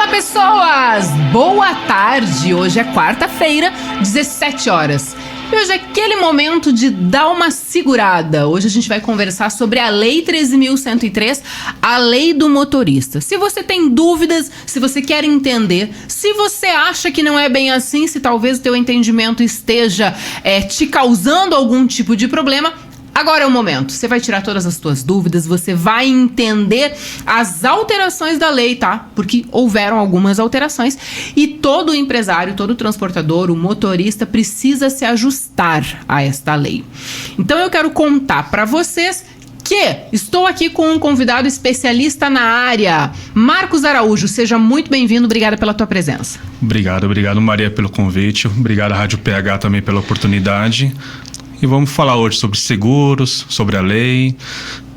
Pessoas, boa tarde! Hoje é quarta-feira, 17 horas. E hoje é aquele momento de dar uma segurada. Hoje a gente vai conversar sobre a Lei 13.103, a Lei do Motorista. Se você tem dúvidas, se você quer entender, se você acha que não é bem assim, se talvez o teu entendimento esteja te causando algum tipo de problema, agora é o momento. Você vai tirar todas as suas dúvidas, você vai entender as alterações da lei, tá? Porque houveram algumas alterações e todo empresário, todo transportador, o motorista precisa se ajustar a esta lei. Então eu quero contar para vocês que estou aqui com um convidado especialista na área, Marcos Araújo. Seja muito bem-vindo, obrigada pela tua presença. Obrigado, Maria, pelo convite. Obrigado à Rádio PH também pela oportunidade. E vamos falar hoje sobre seguros, sobre a lei,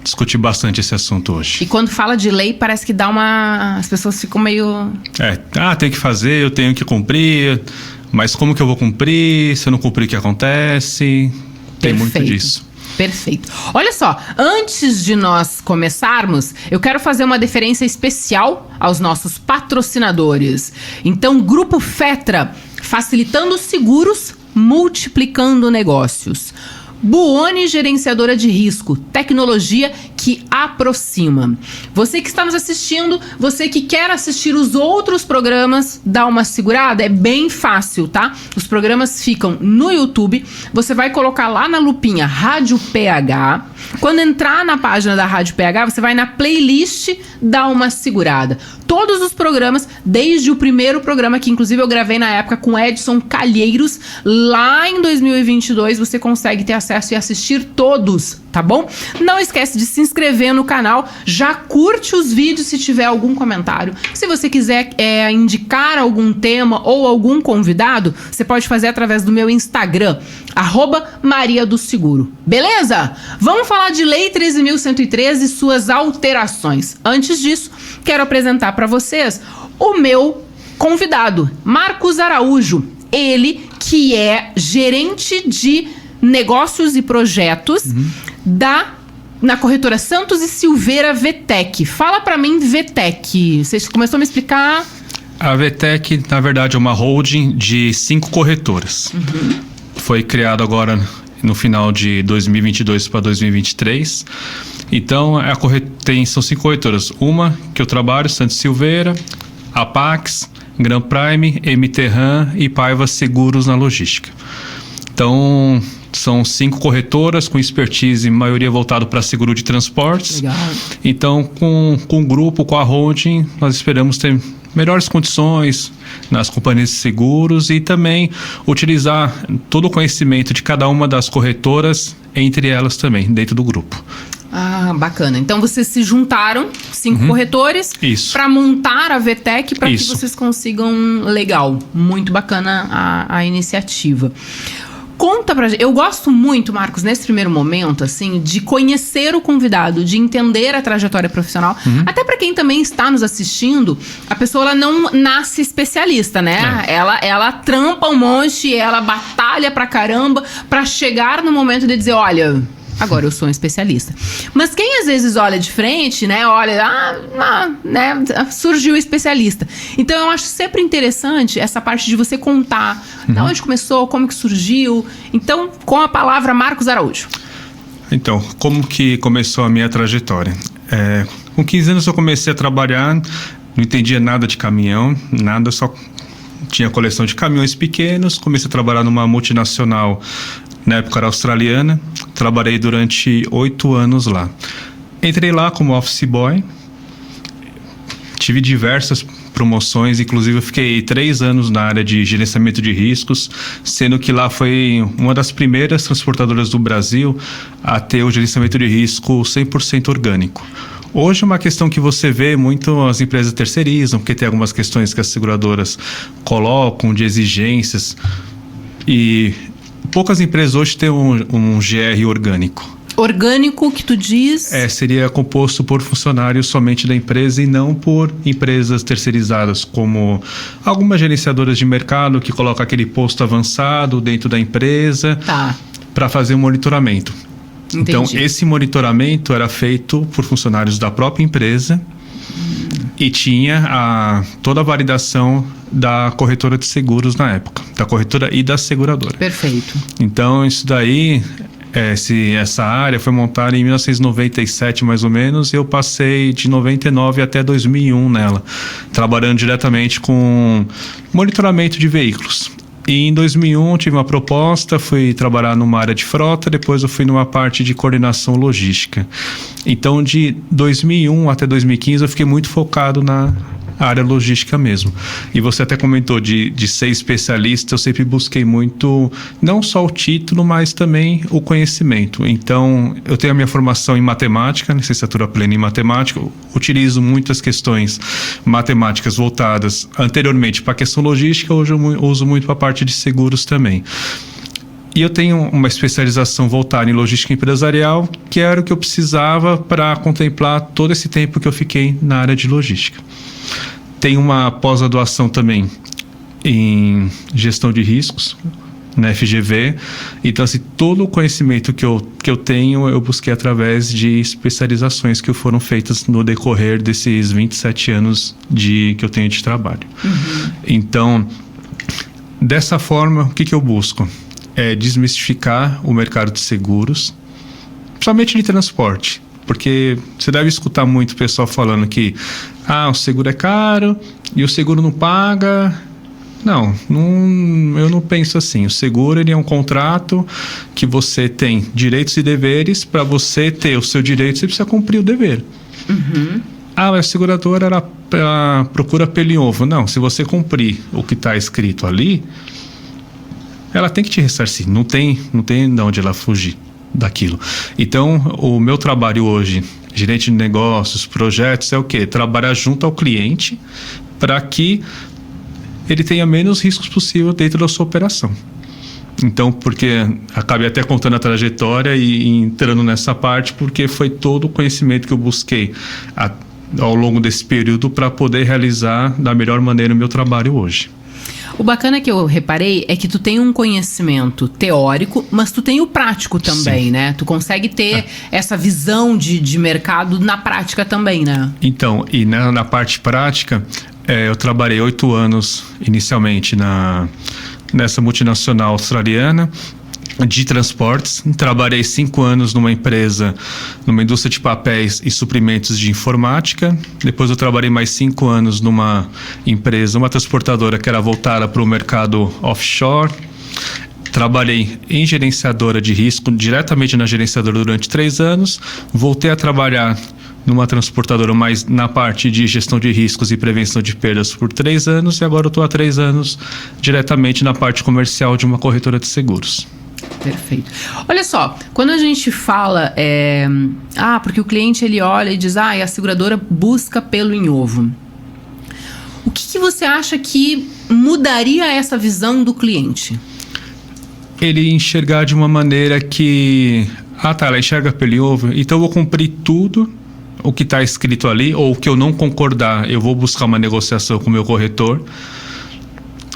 discutir bastante esse assunto hoje. E quando fala de lei, parece que dá uma... As pessoas ficam meio... tem que fazer, eu tenho que cumprir, mas como que eu vou cumprir? Se eu não cumprir, o que acontece? Tem muito disso. Perfeito. Olha só, antes de nós começarmos, eu quero fazer uma deferência especial aos nossos patrocinadores. Então, Grupo Fetra, facilitando seguros, multiplicando negócios. Buoni Gerenciadora de Risco, tecnologia que aproxima. Você que está nos assistindo, você que quer assistir os outros programas, dá uma segurada, é bem fácil, tá? Os programas ficam no YouTube, você vai colocar lá na lupinha Rádio PH. Quando entrar na página da Rádio PH, você vai na playlist, dá uma segurada. Todos os programas, desde o primeiro programa, que inclusive eu gravei na época com Edson Calheiros, lá em 2022, você consegue ter acesso e assistir todos, tá bom? Não esquece de se inscrever no canal, já curte os vídeos se tiver algum comentário. Se você quiser indicar algum tema ou algum convidado, você pode fazer através do meu Instagram, @mariadoseguro. Beleza? Vamos falar de Lei 13.103 e suas alterações. Antes disso, quero apresentar para vocês o meu convidado, Marcos Araújo. Ele que é gerente de negócios e projetos na corretora Santos e Silveira VTEC. Fala pra mim, VTEC. Você começou a me explicar? A VTEC, na verdade, é uma holding de 5 corretoras. Foi criado agora no final de 2022 para 2023. Então, são 5 corretoras. Uma que eu trabalho, Santos Silveira, Apax, Grand Prime, MT Ram e Paiva Seguros na Logística. Então, são 5 corretoras com expertise, maioria voltado para seguro de transportes. Legal. Então, com o grupo, com a holding, nós esperamos ter melhores condições nas companhias de seguros e também utilizar todo o conhecimento de cada uma das corretoras entre elas também, dentro do grupo. Ah, bacana. Então vocês se juntaram, 5 corretores, para montar a VTEC para que vocês consigam. Legal, muito bacana a iniciativa. Conta pra gente. Eu gosto muito, Marcos, nesse primeiro momento, assim, de conhecer o convidado, de entender a trajetória profissional. Até pra quem também está nos assistindo, a pessoa ela não nasce especialista, né? Ela trampa um monte, ela batalha pra caramba pra chegar no momento de dizer, olha, agora eu sou um especialista. Mas quem às vezes olha de frente, né? Olha, surgiu especialista. Então eu acho sempre interessante essa parte de você contar de onde começou, como que surgiu. Então, com a palavra, Marcos Araújo. Então, como que começou a minha trajetória? Com 15 anos eu comecei a trabalhar, não entendia nada de caminhão, nada, só tinha coleção de caminhões pequenos. Comecei a trabalhar numa multinacional, na época era australiana, trabalhei durante 8 anos lá. Entrei lá como office boy, tive diversas promoções, inclusive eu fiquei 3 anos na área de gerenciamento de riscos, sendo que lá foi uma das primeiras transportadoras do Brasil a ter o gerenciamento de risco 100% orgânico. Hoje é uma questão que você vê muito as empresas terceirizam, porque tem algumas questões que as seguradoras colocam de exigências e poucas empresas hoje têm um GR orgânico. Orgânico que tu diz? Seria composto por funcionários somente da empresa e não por empresas terceirizadas, como algumas gerenciadoras de mercado que colocam aquele posto avançado dentro da empresa para fazer um monitoramento. Entendi. Então, esse monitoramento era feito por funcionários da própria empresa e tinha toda a validação da corretora de seguros na época, da corretora e da seguradora. Perfeito. Então, isso daí... essa área foi montada em 1997, mais ou menos, e eu passei de 99 até 2001 nela, trabalhando diretamente com monitoramento de veículos. E em 2001 tive uma proposta, fui trabalhar numa área de frota, depois eu fui numa parte de coordenação logística. Então, de 2001 até 2015, eu fiquei muito focado na área logística mesmo. E você até comentou de ser especialista, eu sempre busquei muito, não só o título, mas também o conhecimento. Então, eu tenho a minha formação em matemática, licenciatura plena em matemática, eu utilizo muitas questões matemáticas voltadas anteriormente para a questão logística, hoje eu uso muito para a parte de seguros também. E eu tenho uma especialização voltada em logística empresarial, que era o que eu precisava para contemplar todo esse tempo que eu fiquei na área de logística. Tem uma pós-graduação também em gestão de riscos, na FGV. Então, assim, todo o conhecimento que eu tenho, eu busquei através de especializações que foram feitas no decorrer desses 27 anos que eu tenho de trabalho. Uhum. Então, dessa forma, o que eu busco? É desmistificar o mercado de seguros, principalmente de transporte. Porque você deve escutar muito o pessoal falando que o seguro é caro e o seguro não paga. Não, eu não penso assim. O seguro ele é um contrato que você tem direitos e deveres. Para você ter o seu direito, você precisa cumprir o dever. Uhum. A seguradora ela procura pelo em ovo. Não, se você cumprir o que está escrito ali, ela tem que te ressarcir. Não tem de onde ela fugir daquilo. Então, o meu trabalho hoje, gerente de negócios, projetos, é o quê? Trabalhar junto ao cliente para que ele tenha menos riscos possível dentro da sua operação. Então, porque acabei até contando a trajetória e entrando nessa parte, porque foi todo o conhecimento que eu busquei ao longo desse período para poder realizar da melhor maneira o meu trabalho hoje. O bacana que eu reparei é que tu tem um conhecimento teórico, mas tu tem o prático também, Sim. né? Tu consegue ter essa visão de mercado na prática também, né? Então, e na parte prática, eu trabalhei 8 anos inicialmente nessa multinacional australiana de transportes. Trabalhei 5 anos numa empresa, numa indústria de papéis e suprimentos de informática. Depois eu trabalhei mais 5 anos numa empresa, uma transportadora que era voltada para o mercado offshore. Trabalhei em gerenciadora de risco, diretamente na gerenciadora durante 3 anos. Voltei a trabalhar numa transportadora mais na parte de gestão de riscos e prevenção de perdas por 3 anos. E agora eu estou há 3 anos diretamente na parte comercial de uma corretora de seguros. Perfeito. Olha só, quando a gente fala, porque o cliente ele olha e diz, a seguradora busca pelo em ovo. O que você acha que mudaria essa visão do cliente? Ele enxergar de uma maneira que, ela enxerga pelo em ovo, então eu vou cumprir tudo o que está escrito ali, ou o que eu não concordar, eu vou buscar uma negociação com o meu corretor,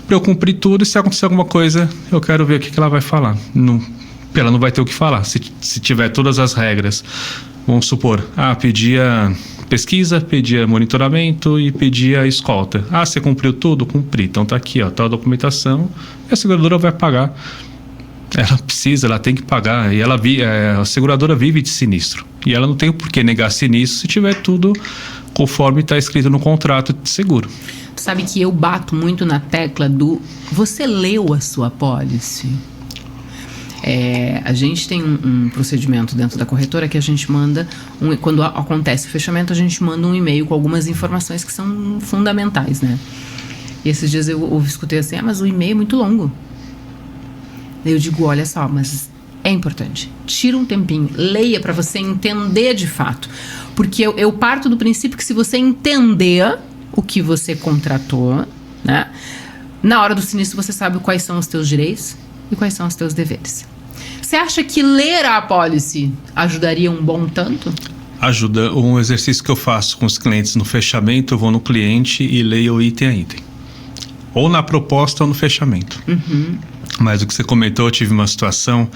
para eu cumprir tudo, e se acontecer alguma coisa, eu quero ver o que ela vai falar. Ela não vai ter o que falar, se tiver todas as regras. Vamos supor, pedia pesquisa, pedia monitoramento e pedia escolta. Você cumpriu tudo? Cumpri. Então tá aqui, tá a documentação, e a seguradora vai pagar. Ela tem que pagar, e a seguradora vive de sinistro. E ela não tem por que negar sinistro se tiver tudo conforme está escrito no contrato de seguro. Sabe que eu bato muito na tecla do você leu a sua pólice? A gente tem um procedimento dentro da corretora que a gente manda, quando acontece o fechamento, a gente manda um e-mail com algumas informações que são fundamentais, né? E esses dias eu escutei assim, mas o e-mail é muito longo. Eu digo, olha só, mas é importante. Tira um tempinho, leia para você entender de fato. Porque eu parto do princípio que se você entender o que você contratou, né? Na hora do sinistro você sabe quais são os teus direitos e quais são os teus deveres. Você acha que ler a apólice ajudaria um bom tanto? Ajuda. Um exercício que eu faço com os clientes no fechamento, eu vou no cliente e leio item a item. Ou na proposta ou no fechamento. Mas o que você comentou, eu tive uma situação...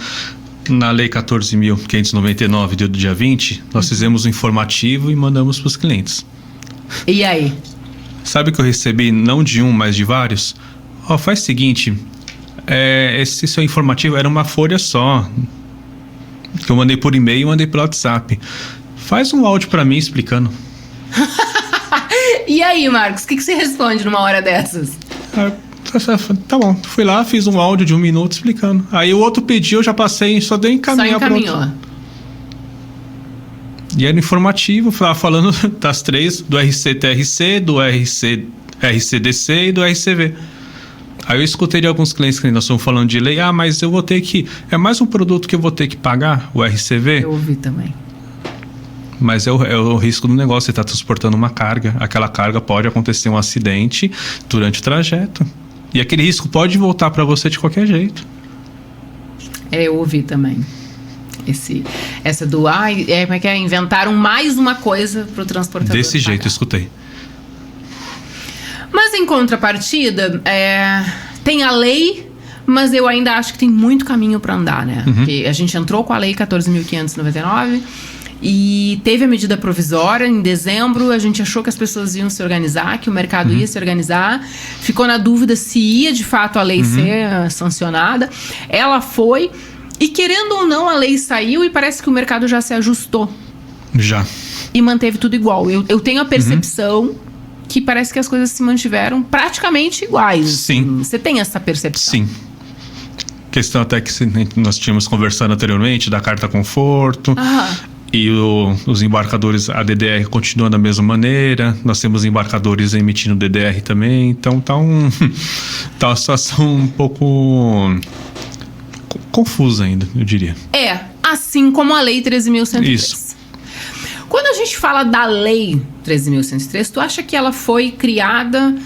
Na Lei 14.599 do dia 20, nós fizemos um informativo e mandamos para os clientes. E aí? Sabe que eu recebi não de um, mas de vários? Faz o seguinte, esse seu informativo era uma folha só, que eu mandei por e-mail e mandei pelo WhatsApp. Faz um áudio para mim explicando. E aí, Marcos, o que você responde numa hora dessas? Tá bom, fui lá, fiz um áudio de 1 minuto explicando. Aí o outro pediu, eu já passei, só dei encaminhar. Só encaminhou. E era informativo, falando das 3, do RC-TRC, do RC-DC e do RCV. Aí eu escutei de alguns clientes que nós estamos falando de lei, mas eu vou ter que... É mais um produto que eu vou ter que pagar, o RCV? Eu ouvi também. Mas é o risco do negócio, você está transportando uma carga. Aquela carga pode acontecer um acidente durante o trajeto. E aquele risco pode voltar para você de qualquer jeito. Eu ouvi também. Essa do... como é que é? Inventaram mais uma coisa para o transportador desse jeito, pagar. Escutei. Mas em contrapartida, tem a lei, mas eu ainda acho que tem muito caminho para andar, né? Porque a gente entrou com a lei 14.599... E teve a medida provisória em dezembro, a gente achou que as pessoas iam se organizar, que o mercado ia se organizar. Ficou na dúvida se ia de fato a lei ser sancionada. Ela foi, e querendo ou não, a lei saiu e parece que o mercado já se ajustou. Já. E manteve tudo igual. Eu tenho a percepção que parece que as coisas se mantiveram praticamente iguais. Sim. Você tem essa percepção? Sim. Questão até que nós tínhamos conversado anteriormente, da carta conforto. E os embarcadores, a DDR continua da mesma maneira. Nós temos embarcadores emitindo DDR também. Então tá uma situação um pouco confusa ainda, eu diria. Assim como a Lei 13.103. Isso. Quando a gente fala da Lei 13.103, tu acha que ela foi criada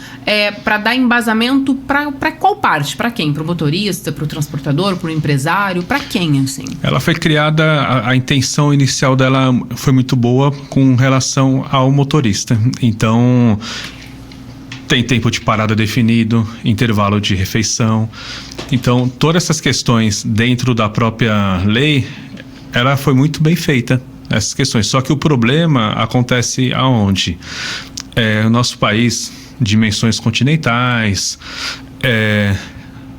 para dar embasamento para qual parte? Para quem? Para o motorista, para o transportador, para o empresário? Para quem, assim? Ela foi criada, a intenção inicial dela foi muito boa com relação ao motorista. Então, tem tempo de parada definido, intervalo de refeição. Então, todas essas questões dentro da própria lei, ela foi muito bem feita. Essas questões. Só que o problema acontece aonde? O nosso país, dimensões continentais,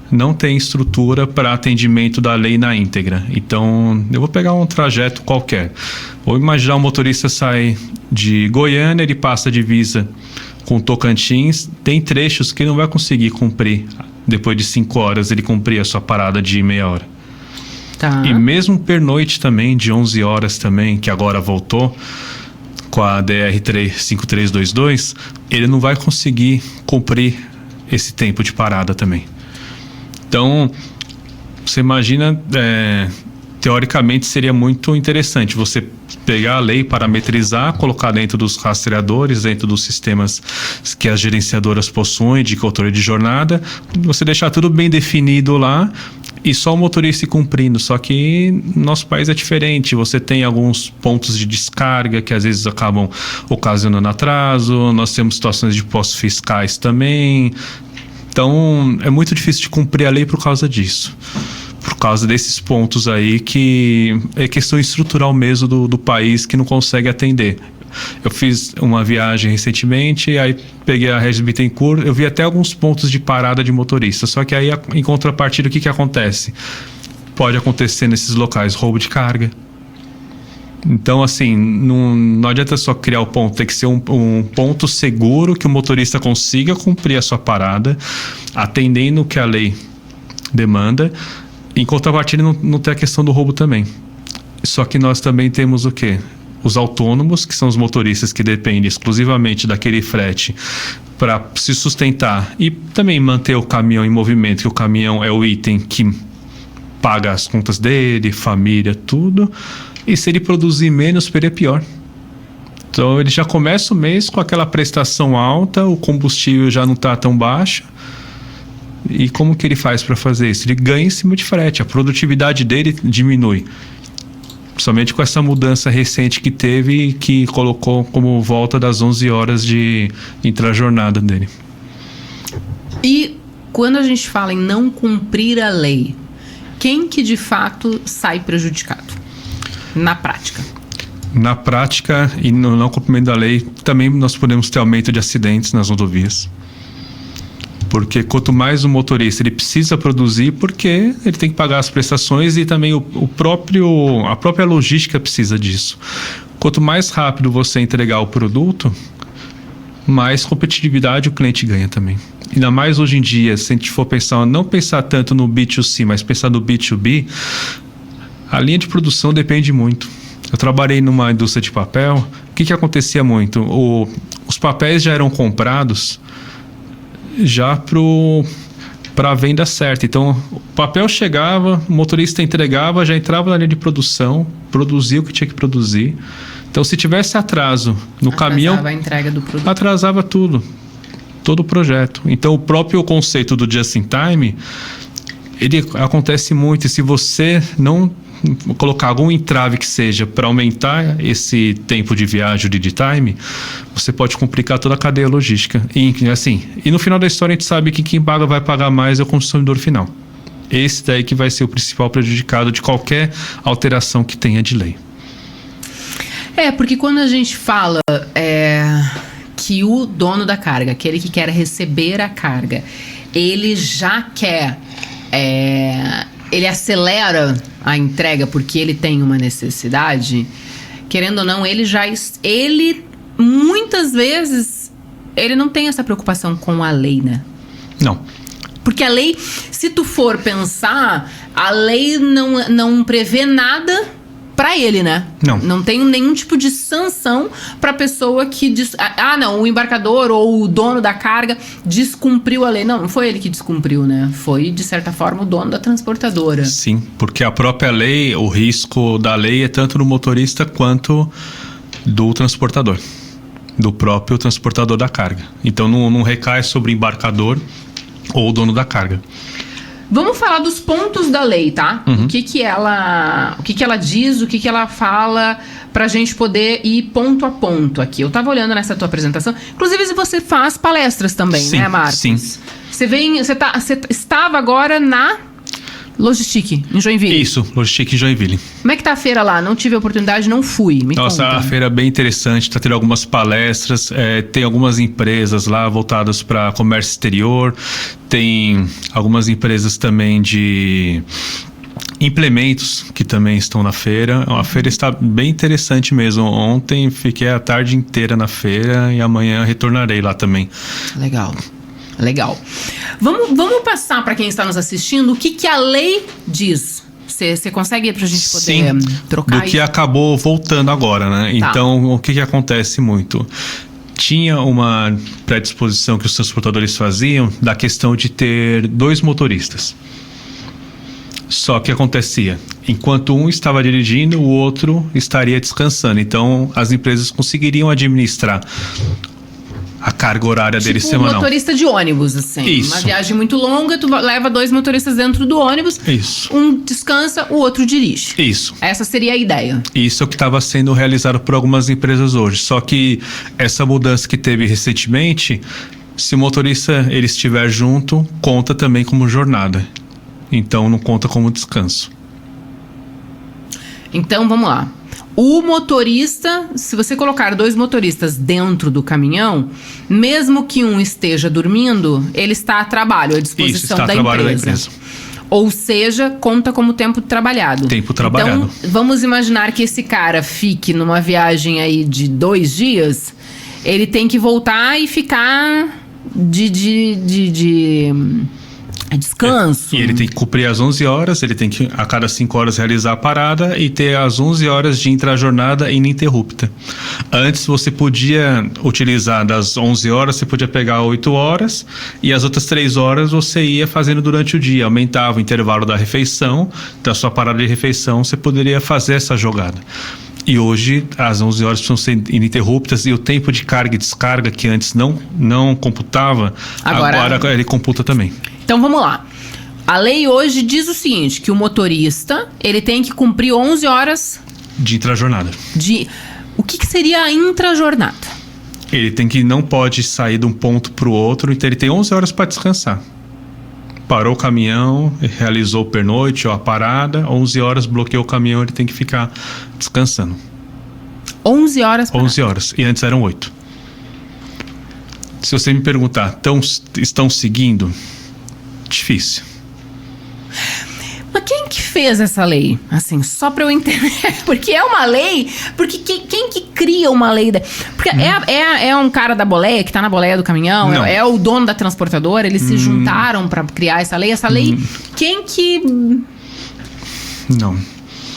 não tem estrutura para atendimento da lei na íntegra. Então, eu vou pegar um trajeto qualquer. Vou imaginar um motorista sai de Goiânia, ele passa a divisa com Tocantins, tem trechos que não vai conseguir cumprir. Depois de 5 horas, ele cumprir a sua parada de meia hora. E mesmo pernoite também, de 11 horas também, que agora voltou com a DR 5322, ele não vai conseguir cumprir esse tempo de parada também. Então, você imagina, teoricamente seria muito interessante você pegar a lei, parametrizar, colocar dentro dos rastreadores, dentro dos sistemas que as gerenciadoras possuem de controle de jornada, você deixar tudo bem definido lá, e só o motorista ir cumprindo. Só que nosso país é diferente. Você tem alguns pontos de descarga que às vezes acabam ocasionando atraso. Nós temos situações de postos fiscais também. Então, é muito difícil de cumprir a lei por causa disso. Por causa desses pontos aí que é questão estrutural mesmo do país que não consegue atender. Eu fiz uma viagem recentemente, aí peguei a Regis Bittencourt, eu vi até alguns pontos de parada de motorista, só que aí em contrapartida o que acontece? Pode acontecer nesses locais roubo de carga. Então assim, não adianta só criar o ponto, tem que ser um ponto seguro que o motorista consiga cumprir a sua parada, atendendo o que a lei demanda. Em contrapartida não tem a questão do roubo também. Só que nós também temos o quê? Os autônomos, que são os motoristas que dependem exclusivamente daquele frete para se sustentar e também manter o caminhão em movimento, que o caminhão é o item que paga as contas dele, família, tudo. E se ele produzir menos, para ele é pior. Então ele já começa o mês com aquela prestação alta, o combustível já não está tão baixo. E como que ele faz para fazer isso? Ele ganha em cima de frete, a produtividade dele diminui. Somente com essa mudança recente que teve, que colocou como volta das 11 horas de intrajornada dele. E quando a gente fala em não cumprir a lei, quem que de fato sai prejudicado na prática? Na prática e no não cumprimento da lei, também nós podemos ter aumento de acidentes nas rodovias. Porque quanto mais o motorista ele precisa produzir, porque ele tem que pagar as prestações e também a própria logística precisa disso. Quanto mais rápido você entregar o produto, mais competitividade o cliente ganha também. Ainda mais hoje em dia, se a gente for pensar, não pensar tanto no B2C, mas pensar no B2B, a linha de produção depende muito. Eu trabalhei numa indústria de papel. O que acontecia muito? Os papéis já eram comprados já para a venda certa. Então, o papel chegava, o motorista entregava, já entrava na linha de produção, produzia o que tinha que produzir. Então, se tivesse atraso no caminhão, a entrega do produto. Atrasava tudo, todo o projeto. Então, o próprio conceito do just in time, ele acontece muito. E se você não colocar algum entrave que seja para aumentar esse tempo de viagem, de time, você pode complicar toda a cadeia logística. E no final da história a gente sabe que quem vai pagar mais é o consumidor final. Esse daí que vai ser o principal prejudicado de qualquer alteração que tenha de lei. Porque quando a gente fala que o dono da carga, aquele que quer receber a carga, ele já quer... ele acelera a entrega porque ele tem uma necessidade, querendo ou não, ele muitas vezes, ele não tem essa preocupação com a lei, né? Não. Porque a lei, se tu for pensar, a lei não prevê nada pra ele, né? Não. Não tem nenhum tipo de sanção pra pessoa que diz... não, o embarcador ou o dono da carga descumpriu a lei. Não foi ele que descumpriu, né? Foi, de certa forma, o dono da transportadora. Sim, porque a própria lei, o risco da lei é tanto do motorista quanto do transportador, do próprio transportador da carga. Então, não recai sobre o embarcador ou o dono da carga. Vamos falar dos pontos da lei, tá? Uhum. O que ela diz, o que ela fala, pra gente poder ir ponto a ponto aqui. Eu tava olhando nessa tua apresentação. Inclusive, você faz palestras também, sim, né, Marcos? Sim. Você estava agora na Logistic, em Joinville. Isso, Logistic em Joinville. Como é que tá a feira lá? Não tive a oportunidade, não fui. Me Nossa, conta. a feira é bem interessante, tá tendo algumas palestras, tem algumas empresas lá voltadas para comércio exterior, tem algumas empresas também de implementos que também estão na feira. A feira está bem interessante mesmo. Ontem fiquei a tarde inteira na feira e amanhã retornarei lá também. Legal. Vamos passar para quem está nos assistindo o que a lei diz. Você consegue pra gente poder trocar do que acabou voltando agora, né? Tá. Então, o que acontece muito? Tinha uma predisposição que os transportadores faziam da questão de ter 2 motoristas. Só que acontecia, enquanto um estava dirigindo, o outro estaria descansando. Então, as empresas conseguiriam administrar a carga horária dele semanal. Motorista de ônibus, assim. Isso. Uma viagem muito longa, tu leva 2 motoristas dentro do ônibus. Isso. Um descansa, o outro dirige. Isso. Essa seria a ideia. Isso é o que estava sendo realizado por algumas empresas hoje. Só que essa mudança que teve recentemente, se o motorista ele estiver junto, conta também como jornada. Então não conta como descanso. Então, vamos lá. O motorista, se você colocar 2 motoristas dentro do caminhão, mesmo que um esteja dormindo, ele está a trabalho, à disposição Isso, está a da trabalho empresa. da empresa. Ou seja, conta como tempo trabalhado. Tempo trabalhado. Então, vamos imaginar que esse cara fique numa viagem aí de 2 dias, ele tem que voltar e ficar de descanso. E ele tem que cumprir as 11 horas, ele tem que a cada 5 horas realizar a parada e ter as 11 horas de intrajornada ininterrupta. Antes você podia utilizar das 11 horas, você podia pegar 8 horas e as outras 3 horas você ia fazendo durante o dia, aumentava o intervalo da refeição, da sua parada de refeição, você poderia fazer essa jogada. E hoje as 11 horas precisam ser ininterruptas e o tempo de carga e descarga que antes não computava, agora ele computa também. Então vamos lá. A lei hoje diz o seguinte, que o motorista, ele tem que cumprir 11 horas... De intrajornada. O que seria a intrajornada? Ele não pode sair de um ponto para o outro, então ele tem 11 horas para descansar. Parou o caminhão, realizou o pernoite ou a parada, 11 horas bloqueou o caminhão, ele tem que ficar descansando. 11 horas? 11 horas, e antes eram 8. Se você me perguntar, estão seguindo? Difícil. Mas quem que fez essa lei? Assim, só pra eu entender. Porque é uma lei... Porque quem que cria uma lei? Porque é um cara da boleia, que tá na boleia do caminhão? É o dono da transportadora? Eles se juntaram pra criar essa lei? Essa lei, quem que... Não.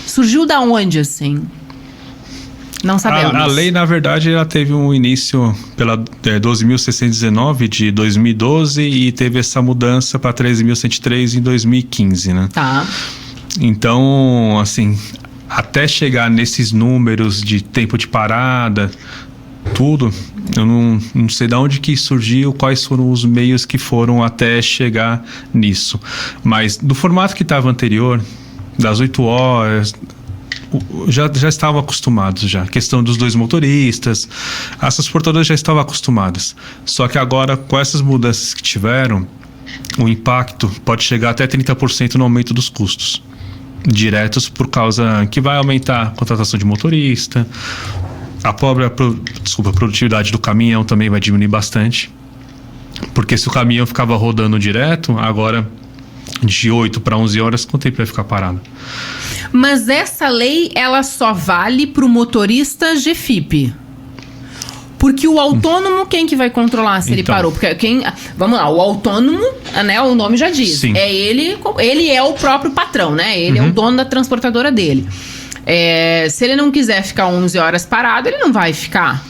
Surgiu da onde, assim? Não sabemos. A lei, na verdade, ela teve um início pela 12.619 de 2012 e teve essa mudança para 13.103 em 2015, né? Tá. Então, assim, até chegar nesses números de tempo de parada, tudo, eu não sei de onde que surgiu, quais foram os meios que foram até chegar nisso. Mas do formato que estava anterior, das 8 horas... Já estavam acostumados já. A questão dos 2 motoristas, as transportadoras já estavam acostumadas. Só que agora, com essas mudanças que tiveram, o impacto pode chegar até 30% no aumento dos custos diretos, por causa que vai aumentar a contratação de motorista, a produtividade do caminhão também vai diminuir bastante. Porque se o caminhão ficava rodando direto, agora de 8 para 11 horas, quanto tempo vai ficar parado? Mas essa lei, ela só vale pro motorista GFIP. Porque o autônomo, quem que vai controlar se ele parou? Porque vamos lá, o autônomo, né, o nome já diz. Sim. Ele é o próprio patrão, né? Ele é o dono da transportadora dele. Se ele não quiser ficar 11 horas parado, ele não vai ficar.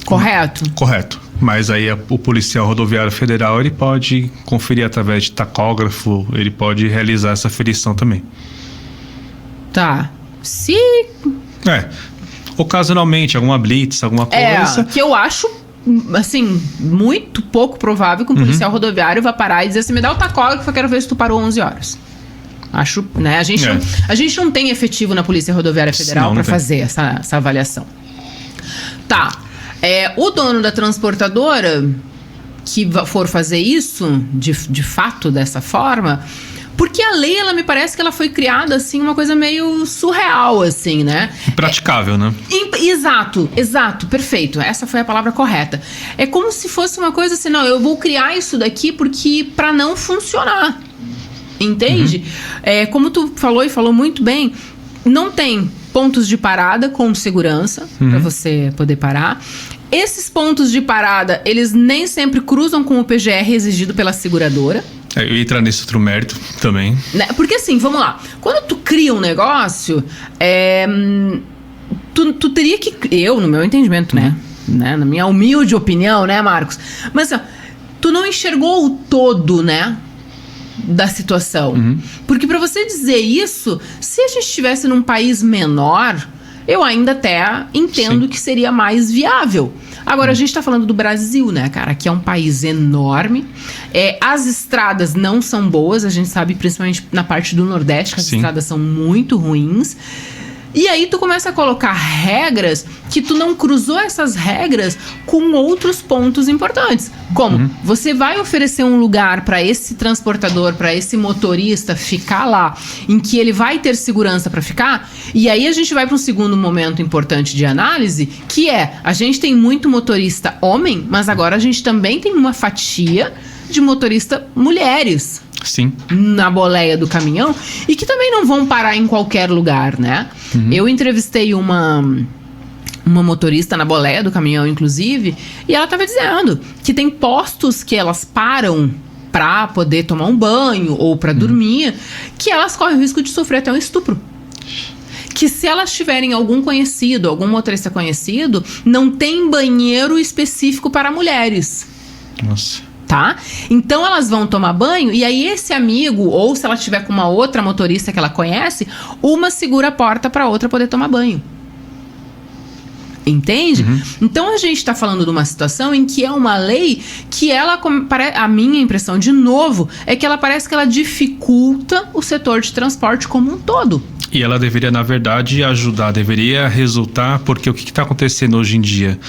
Correto? Correto. Mas aí o policial rodoviário federal, ele pode conferir através de tacógrafo, ele pode realizar essa aferição também. Tá. Ocasionalmente, alguma blitz, alguma coisa. Que eu acho, assim, muito pouco provável que um policial rodoviário vá parar e dizer assim, me dá o tacógrafo, eu quero ver se tu parou 11 horas. Acho, né? A gente não tem efetivo na Polícia Rodoviária Federal para fazer essa avaliação. Tá. O dono da transportadora que for fazer isso, de fato, dessa forma... Porque a lei, ela me parece que ela foi criada, assim, uma coisa meio surreal, assim, né? Impraticável, né? Exato, perfeito. Essa foi a palavra correta. É como se fosse uma coisa assim, não, eu vou criar isso daqui pra não funcionar. Entende? Como tu falou e falou muito bem, não tem pontos de parada com segurança pra você poder parar. Esses pontos de parada, eles nem sempre cruzam com o PGR exigido pela seguradora. Eu ia entrar nesse outro mérito também. Porque assim, vamos lá. Quando tu cria um negócio, tu teria que... Eu, no meu entendimento, né? Na minha humilde opinião, né, Marcos? Mas assim, tu não enxergou o todo, né? Da situação. Porque pra você dizer isso, se a gente estivesse num país menor... Eu ainda até entendo que seria mais viável. Agora, a gente tá falando do Brasil, né, cara? Que é um país enorme. As estradas não são boas. A gente sabe, principalmente na parte do Nordeste, que as estradas são muito ruins. E aí tu começa a colocar regras que tu não cruzou essas regras com outros pontos importantes. Como? Você vai oferecer um lugar para esse transportador, para esse motorista ficar lá, em que ele vai ter segurança para ficar? E aí a gente vai para um segundo momento importante de análise, que a gente tem muito motorista homem, mas agora a gente também tem uma fatia de motorista mulheres. Sim. Na boleia do caminhão, e que também não vão parar em qualquer lugar, né? Eu entrevistei uma motorista na boleia do caminhão, inclusive, e ela estava dizendo que tem postos que elas param pra poder tomar um banho ou pra dormir, que elas correm o risco de sofrer até um estupro. Que se elas tiverem algum conhecido, algum motorista conhecido, não tem banheiro específico para mulheres. Nossa. Tá? Então elas vão tomar banho e aí esse amigo, ou se ela estiver com uma outra motorista que ela conhece, uma segura a porta para outra poder tomar banho. Entende? Então a gente está falando de uma situação em que é uma lei que ela, a minha impressão, de novo, é que ela parece que ela dificulta o setor de transporte como um todo. E ela deveria, na verdade, ajudar, deveria resultar, porque o que está acontecendo hoje em dia?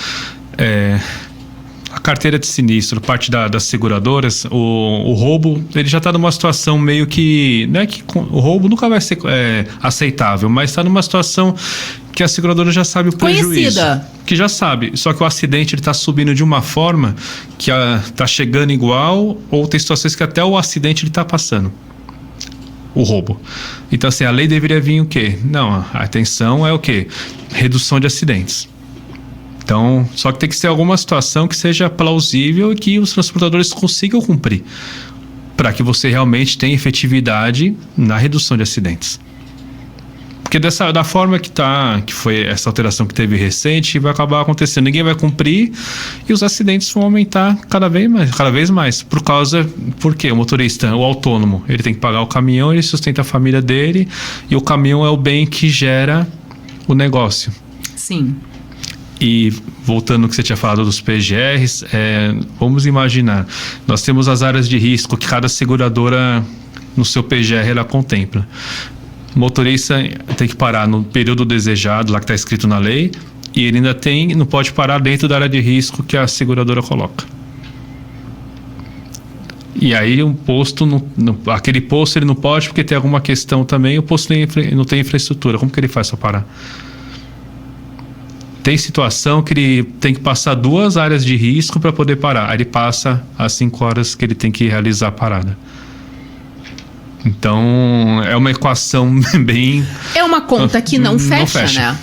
A carteira de sinistro, parte das seguradoras, o roubo, ele já está numa situação meio que... Não é que o roubo nunca vai ser aceitável, mas está numa situação que a seguradora já sabe o prejuízo. Conhecida. Que já sabe, só que o acidente está subindo de uma forma que está chegando igual, ou tem situações que até o acidente está passando. O roubo. Então, assim, a lei deveria vir o quê? Não, a atenção é o quê? Redução de acidentes. Então, só que tem que ser alguma situação que seja plausível e que os transportadores consigam cumprir, para que você realmente tenha efetividade na redução de acidentes. Porque da forma que foi essa alteração que teve recente, vai acabar acontecendo. Ninguém vai cumprir e os acidentes vão aumentar cada vez mais. Por quê? O motorista, o autônomo, ele tem que pagar o caminhão, ele sustenta a família dele, e o caminhão é o bem que gera o negócio. Sim. E voltando ao que você tinha falado dos PGRs, vamos imaginar, nós temos as áreas de risco que cada seguradora no seu PGR ela contempla. O motorista tem que parar no período desejado, lá que está escrito na lei, e ele ainda não pode parar dentro da área de risco que a seguradora coloca. E aí um posto, aquele posto ele não pode porque tem alguma questão também, o posto não tem infraestrutura, como que ele faz para parar? Tem situação que ele tem que passar 2 áreas de risco para poder parar. Aí ele passa as 5 horas que ele tem que realizar a parada. Então, é uma equação bem... É uma conta que não fecha, não fecha, né?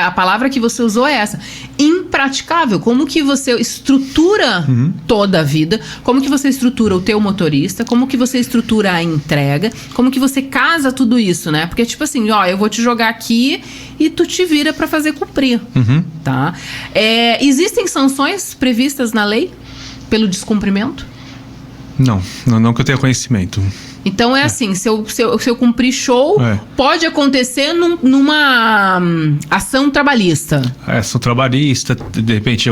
A palavra que você usou é essa. Impraticável. Como que você estrutura toda a vida? Como que você estrutura o teu motorista? Como que você estrutura a entrega? Como que você casa tudo isso, né? Porque tipo assim, eu vou te jogar aqui e tu te vira pra fazer cumprir, tá? Existem sanções previstas na lei pelo descumprimento? Não que eu tenha conhecimento. Então assim, se eu cumprir show, pode acontecer numa ação trabalhista. Ação trabalhista, de repente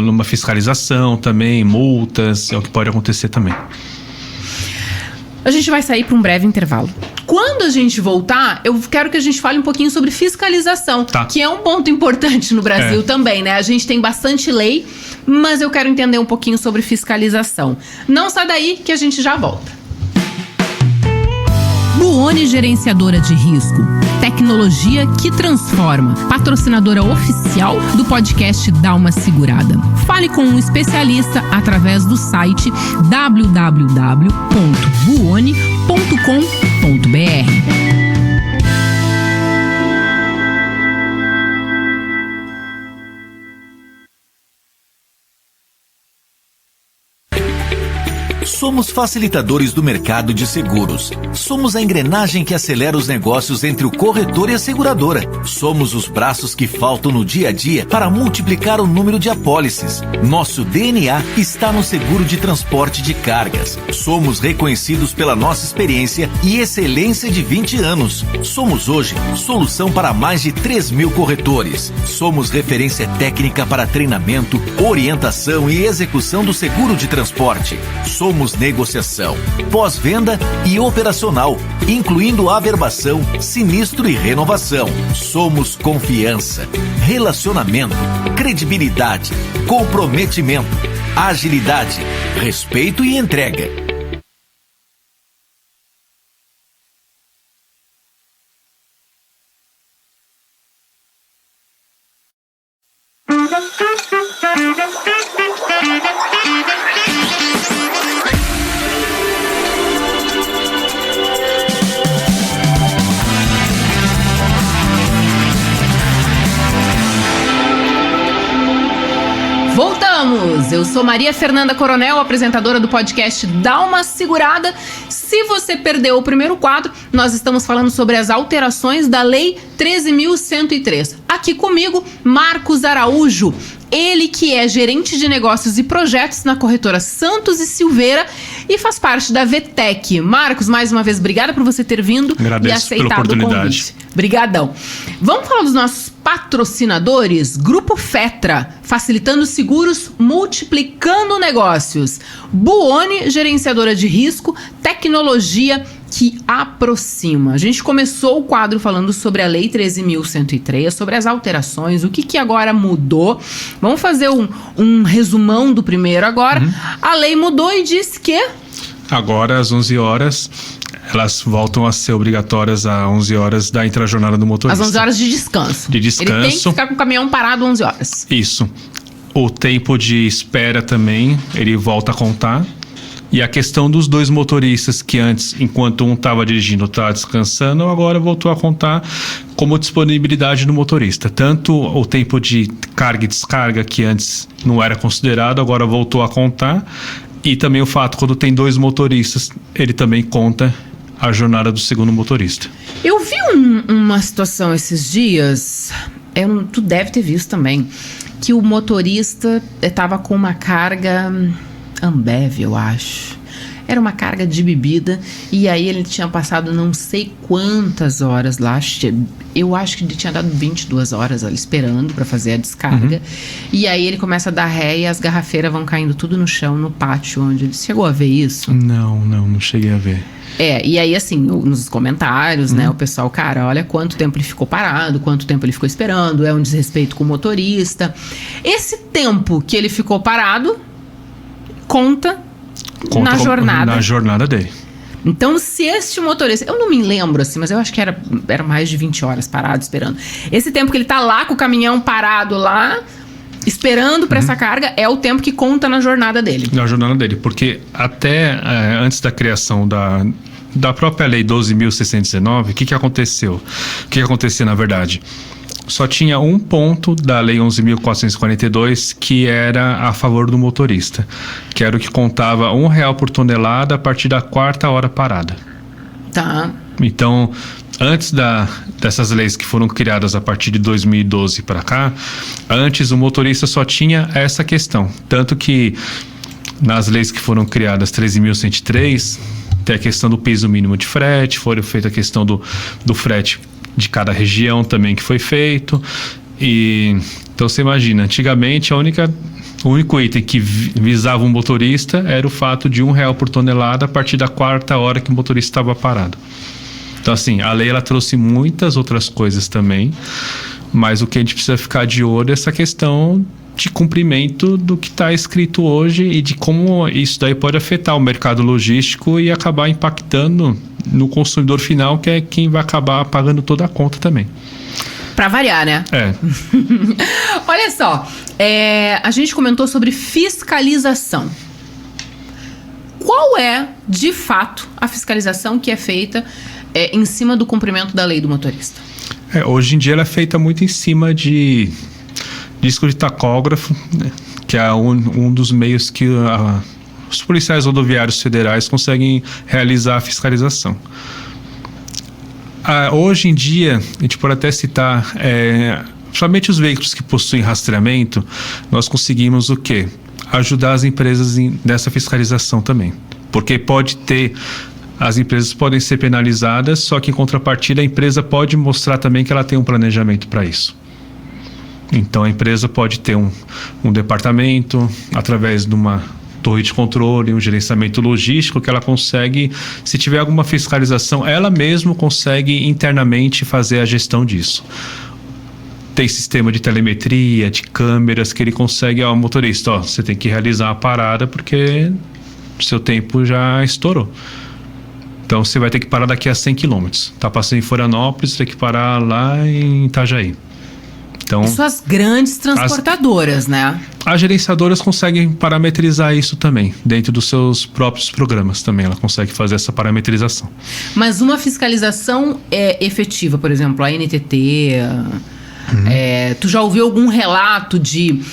numa fiscalização também, multas, é o que pode acontecer também. A gente vai sair para um breve intervalo. Quando a gente voltar, eu quero que a gente fale um pouquinho sobre fiscalização, que é um ponto importante no Brasil também, né? A gente tem bastante lei, mas eu quero entender um pouquinho sobre fiscalização. Não sai daí que a gente já volta. Buoni Gerenciadora de Risco. Tecnologia que transforma. Patrocinadora oficial do podcast Dá Uma Segurada. Fale com um especialista através do site www.buoni.com.br. Somos facilitadores do mercado de seguros. Somos a engrenagem que acelera os negócios entre o corretor e a seguradora. Somos os braços que faltam no dia a dia para multiplicar o número de apólices. Nosso DNA está no seguro de transporte de cargas. Somos reconhecidos pela nossa experiência e excelência de 20 anos. Somos hoje solução para mais de 3.000 corretores. Somos referência técnica para treinamento, orientação e execução do seguro de transporte. Somos negociação, pós-venda e operacional, incluindo averbação, sinistro e renovação. Somos confiança, relacionamento, credibilidade, comprometimento, agilidade, respeito e entrega. Voltamos! Eu sou Maria Fernanda Coronel, apresentadora do podcast Dá Uma Segurada. Se você perdeu o primeiro quadro, nós estamos falando sobre as alterações da Lei 13.103. Aqui comigo, Marcos Araújo. Ele que é gerente de negócios e projetos na corretora Santos e Silveira e faz parte da VTEC. Marcos, mais uma vez, obrigada por você ter vindo. Agradeço e aceitado pela oportunidade. o convite. Obrigadão. Vamos falar dos nossos patrocinadores, Grupo Fetra, facilitando seguros, multiplicando negócios. Buoni, gerenciadora de risco, tecnologia que aproxima. A gente começou o quadro falando sobre a Lei 13.103, sobre as alterações, o que agora mudou. Vamos fazer um resumão do primeiro agora. A lei mudou e diz que... Agora, às 11 horas, elas voltam a ser obrigatórias às 11 horas da intrajornada do motorista. Às 11 horas de descanso. De descanso. Ele tem que ficar com o caminhão parado 11 horas. Isso. O tempo de espera também, ele volta a contar. E a questão dos dois motoristas que antes, enquanto um estava dirigindo, estava descansando, agora voltou a contar como disponibilidade do motorista. Tanto o tempo de carga e descarga, que antes não era considerado, agora voltou a contar. E também o fato, quando tem dois motoristas, ele também conta a jornada do segundo motorista. Eu vi uma situação esses dias, tu deve ter visto também, que o motorista estava com uma carga Ambev, eu acho. Era uma carga de bebida e aí ele tinha passado não sei quantas horas lá. Eu acho que ele tinha dado 22 horas ali esperando para fazer a descarga. E aí ele começa a dar ré e as garrafeiras vão caindo tudo no chão, no pátio onde ele... Chegou a ver isso? Não cheguei a ver. E aí assim, nos comentários, né, o pessoal, cara, olha quanto tempo ele ficou parado, quanto tempo ele ficou esperando, é um desrespeito com o motorista. Esse tempo que ele ficou parado conta na jornada. Na jornada dele. Então, se este motorista... Eu não me lembro, assim, mas eu acho que era mais de 20 horas parado, esperando. Esse tempo que ele tá lá com o caminhão parado lá, esperando para essa carga, é o tempo que conta na jornada dele. Na jornada dele, porque até antes da criação da própria Lei 12.619, o que aconteceu? O que acontecia, na verdade? Só tinha um ponto da Lei 11.442 que era a favor do motorista, que era o que contava R$1 por tonelada a partir da 4ª hora parada. Tá. Então, antes dessas leis que foram criadas a partir de 2012 para cá, antes o motorista só tinha essa questão. Tanto que nas leis que foram criadas, 13.103, tem a questão do piso mínimo de frete, foi feita a questão do frete de cada região também que foi feito. E então você imagina, antigamente o único item que visava um motorista era o fato de R$1 por tonelada a partir da 4ª hora que o motorista estava parado. Então assim, a lei ela trouxe muitas outras coisas também, mas o que a gente precisa ficar de olho é essa questão de cumprimento do que está escrito hoje e de como isso daí pode afetar o mercado logístico e acabar impactando no consumidor final, que é quem vai acabar pagando toda a conta também. Pra variar, né? É. Olha só, a gente comentou sobre fiscalização. Qual é, de fato, a fiscalização que é feita em cima do cumprimento da lei do motorista? Hoje em dia ela é feita muito em cima de disco de tacógrafo, né, que é um dos meios que os policiais rodoviários federais conseguem realizar a fiscalização. Hoje em dia, a gente pode até citar, principalmente os veículos que possuem rastreamento, nós conseguimos o quê? Ajudar as empresas nessa fiscalização também. Porque as empresas podem ser penalizadas, só que em contrapartida a empresa pode mostrar também que ela tem um planejamento para isso. Então a empresa pode ter um departamento, através de uma torre de controle, um gerenciamento logístico, que ela consegue, se tiver alguma fiscalização, ela mesma consegue internamente fazer a gestão disso. Tem sistema de telemetria, de câmeras, que ele consegue, motorista, você tem que realizar a parada porque seu tempo já estourou. Então você vai ter que parar daqui a 100 km. Tá passando em Florianópolis, tem que parar lá em Itajaí. Então, isso as grandes transportadoras, né? As gerenciadoras conseguem parametrizar isso também, dentro dos seus próprios programas também, ela consegue fazer essa parametrização. Mas uma fiscalização efetiva, por exemplo, a NTT, tu já ouviu algum relato de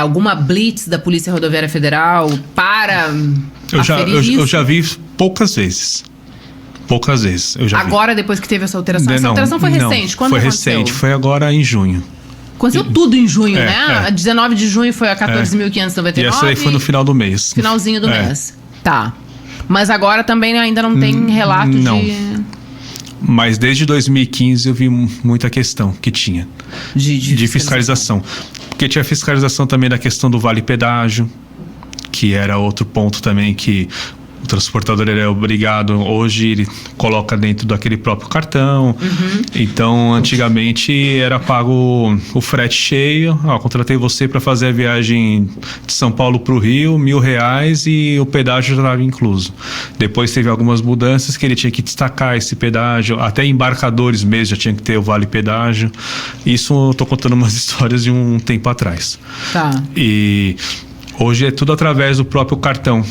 alguma blitz da Polícia Rodoviária Federal para aferir isso? Eu já vi poucas vezes. Agora, depois que teve essa alteração? Essa alteração foi recente? Quando foi aconteceu? Recente, foi agora em junho. Aconteceu tudo em junho, né? A 19 de junho foi a 14.599. E essa aí foi no final do mês. Finalzinho do mês. Tá. Mas agora também ainda não tem relato não. de... Mas desde 2015 eu vi muita questão que tinha de fiscalização. Porque tinha fiscalização também da questão do vale pedágio, que era outro ponto também que o transportador ele é obrigado, hoje ele coloca dentro daquele próprio cartão. Então antigamente era pago o frete cheio, contratei você para fazer a viagem de São Paulo para o Rio, R$1.000 e o pedágio já estava incluso. Depois teve algumas mudanças que ele tinha que destacar esse pedágio, até embarcadores mesmo já tinha que ter o vale pedágio. Isso eu tô contando umas histórias de um tempo atrás. Tá. E hoje é tudo através do próprio cartão,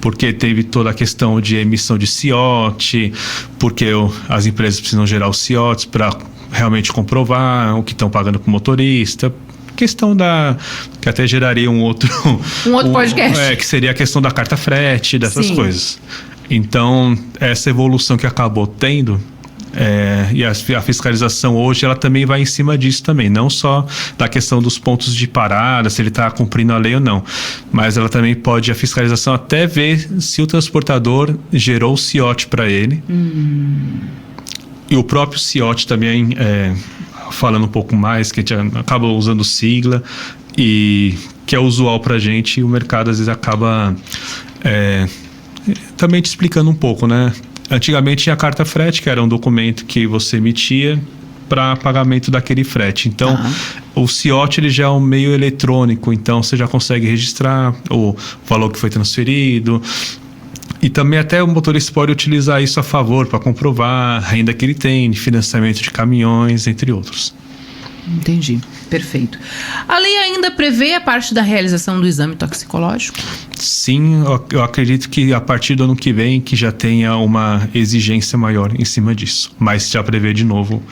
porque teve toda a questão de emissão de CIOT, porque as empresas precisam gerar os CIOTs para realmente comprovar o que estão pagando para o motorista. Questão que até geraria um outro podcast. Que seria a questão da carta frete, dessas Sim. coisas. Então, essa evolução que acabou tendo, e a fiscalização hoje ela também vai em cima disso também, não só da questão dos pontos de parada, se ele está cumprindo a lei ou não, mas ela também pode, a fiscalização, até ver se o transportador gerou o CIOT para ele. E o próprio CIOT também, falando um pouco mais, que a gente acaba usando sigla, e que é usual para a gente, e o mercado às vezes acaba também te explicando um pouco, né? Antigamente tinha a carta frete, que era um documento que você emitia para pagamento daquele frete. Então, o CIOT ele já é um meio eletrônico, então você já consegue registrar o valor que foi transferido. E também até o motorista pode utilizar isso a favor para comprovar a renda que ele tem, de financiamento de caminhões, entre outros. Entendi, perfeito. A lei ainda prevê a parte da realização do exame toxicológico? Sim, eu acredito que a partir do ano que vem que já tenha uma exigência maior em cima disso, mas já prevê de novo,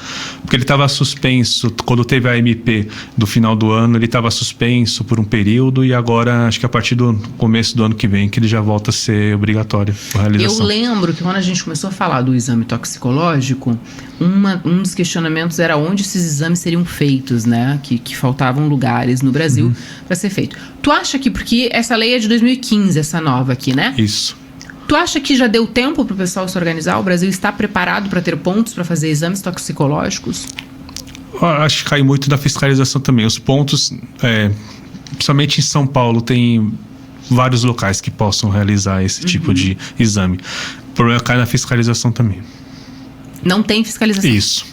porque ele estava suspenso, quando teve a MP do final do ano, ele estava suspenso por um período e agora, acho que a partir do começo do ano que vem, que ele já volta a ser obrigatório a realização. Eu lembro que quando a gente começou a falar do exame toxicológico, um dos questionamentos era onde esses exames seriam feitos, né? Que faltavam lugares no Brasil para ser feito. Tu acha que, porque essa lei é de 2015, essa nova aqui, né? Isso. Tu acha que já deu tempo para o pessoal se organizar? O Brasil está preparado para ter pontos para fazer exames toxicológicos? Eu acho que cai muito da fiscalização também. Os pontos, principalmente em São Paulo, tem vários locais que possam realizar esse tipo de exame. O problema cai na fiscalização também. Não tem fiscalização? Isso.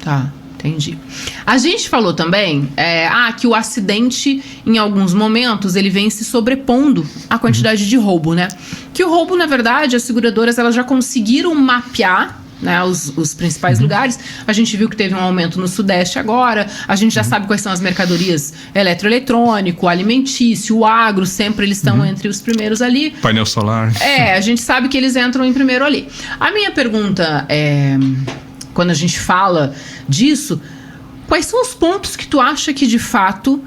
Tá, entendi. A gente falou também que o acidente, em alguns momentos, ele vem se sobrepondo à quantidade de roubo, né? Que o roubo, na verdade, as seguradoras elas já conseguiram mapear, né, os principais lugares. A gente viu que teve um aumento no Sudeste agora. A gente já sabe quais são as mercadorias: eletroeletrônico, alimentício, o agro, sempre eles estão entre os primeiros ali. Painel solar. A gente sabe que eles entram em primeiro ali. A minha pergunta é, quando a gente fala disso, quais são os pontos que tu acha que de fato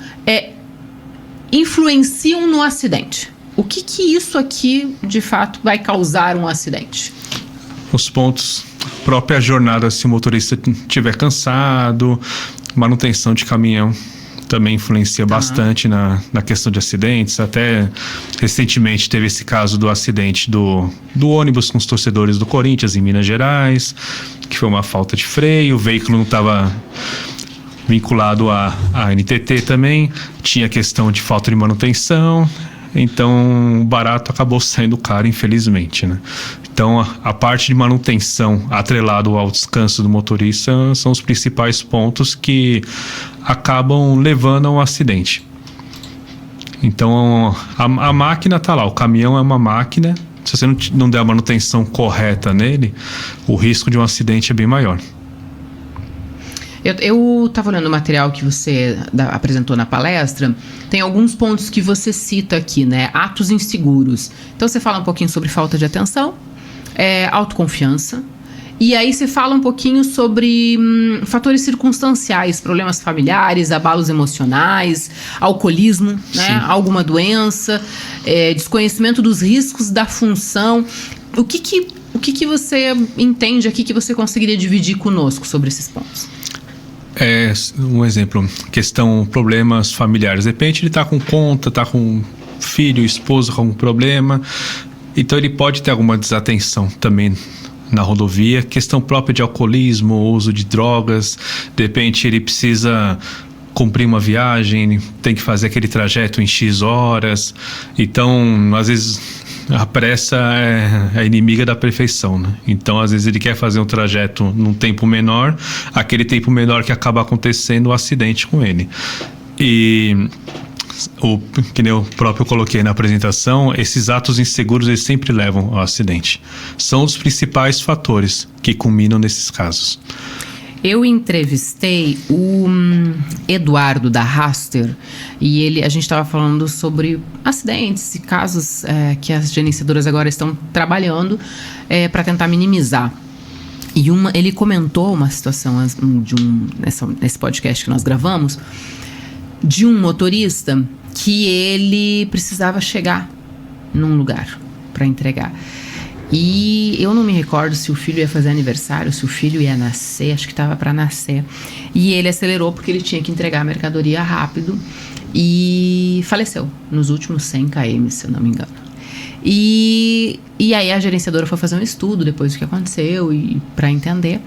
influenciam no acidente? O que isso aqui de fato vai causar um acidente? Os pontos, própria jornada, se o motorista estiver cansado, manutenção de caminhão também influencia bastante na questão de acidentes. Até recentemente teve esse caso do acidente do ônibus com os torcedores do Corinthians em Minas Gerais, que foi uma falta de freio, o veículo não estava vinculado à NTT também, tinha questão de falta de manutenção. Então o barato acabou saindo caro, infelizmente, né? Então a parte de manutenção atrelado ao descanso do motorista são os principais pontos que acabam levando a um acidente. Então a máquina está lá, o caminhão é uma máquina, se você não der a manutenção correta nele, o risco de um acidente é bem maior. Eu estava olhando o material que você apresentou na palestra. Tem alguns pontos que você cita aqui, né? Atos inseguros. Então você fala um pouquinho sobre falta de atenção, autoconfiança. E aí você fala um pouquinho sobre fatores circunstanciais, problemas familiares, abalos emocionais, alcoolismo, né? Alguma doença, desconhecimento dos riscos da função. O que você entende aqui que você conseguiria dividir conosco sobre esses pontos? Um exemplo, problemas familiares. De repente ele está com conta, está com filho, esposa com um problema. Então ele pode ter alguma desatenção também na rodovia, questão própria de alcoolismo, uso de drogas, de repente ele precisa cumprir uma viagem, tem que fazer aquele trajeto em X horas, então às vezes a pressa é inimiga da perfeição, né? Então às vezes ele quer fazer um trajeto num tempo menor, aquele tempo menor que acaba acontecendo o acidente com ele. E que nem eu próprio coloquei na apresentação, esses atos inseguros eles sempre levam ao acidente. São os principais fatores que culminam nesses casos. Eu entrevistei o Eduardo da Raster e a gente estava falando sobre acidentes e casos que as gerenciadoras agora estão trabalhando para tentar minimizar. E ele comentou uma situação nesse podcast que nós gravamos, de um motorista que ele precisava chegar num lugar para entregar. E eu não me recordo se o filho ia fazer aniversário, se o filho ia nascer, acho que estava para nascer. E ele acelerou porque ele tinha que entregar a mercadoria rápido e faleceu nos últimos 100 km, se eu não me engano. E aí a gerenciadora foi fazer um estudo depois do que aconteceu e para entender.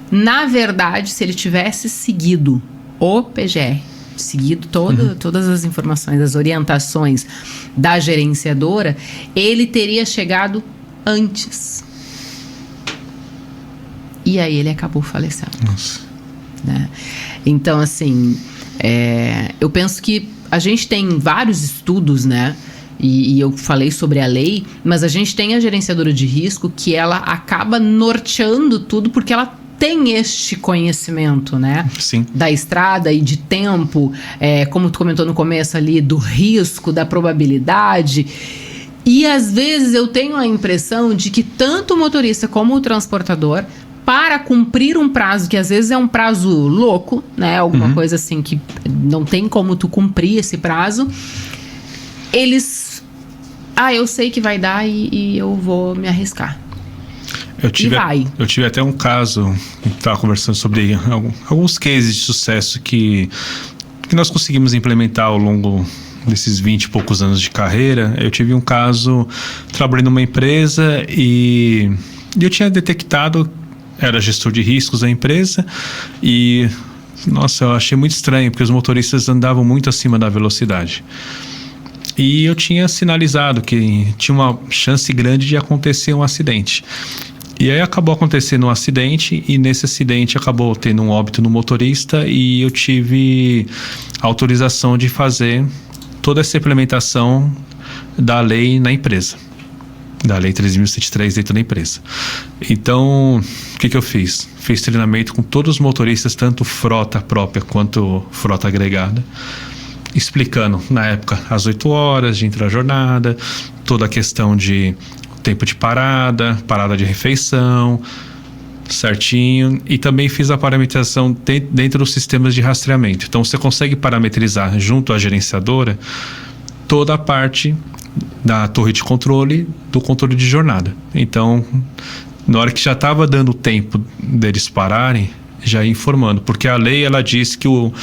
Na verdade, se ele tivesse seguido o PGR, seguido todas as informações, as orientações da gerenciadora, ele teria chegado antes. E aí ele acabou falecendo. Nossa. Né? Então, assim, eu penso que a gente tem vários estudos, né? E eu falei sobre a lei, mas a gente tem a gerenciadora de risco que ela acaba norteando tudo porque ela tem este conhecimento, né? Sim. Da estrada e de tempo, como tu comentou no começo ali, do risco, da probabilidade. E às vezes eu tenho a impressão de que tanto o motorista como o transportador, para cumprir um prazo, que às vezes é um prazo louco, né? Alguma coisa assim que não tem como tu cumprir esse prazo, eles... eu sei que vai dar e eu vou me arriscar. Eu tive até um caso, estava conversando sobre alguns cases de sucesso que nós conseguimos implementar ao longo desses 20 e poucos anos de carreira. Eu tive um caso, trabalhei numa empresa e eu tinha detectado, era gestor de riscos da empresa e, nossa, eu achei muito estranho, porque os motoristas andavam muito acima da velocidade. E eu tinha sinalizado que tinha uma chance grande de acontecer um acidente. E aí acabou acontecendo um acidente e nesse acidente acabou tendo um óbito no motorista e eu tive autorização de fazer toda essa implementação da lei na empresa, da lei 13.103 dentro da empresa. Então, o que eu fiz? Fiz treinamento com todos os motoristas, tanto frota própria quanto frota agregada, explicando na época as 8 horas de intrajornada, toda a questão de tempo de parada de refeição, certinho, e também fiz a parametrização dentro dos sistemas de rastreamento. Então você consegue parametrizar junto à gerenciadora toda a parte da torre de controle, do controle de jornada. Então, na hora que já estava dando tempo deles pararem, já ia informando, porque a lei ela diz que o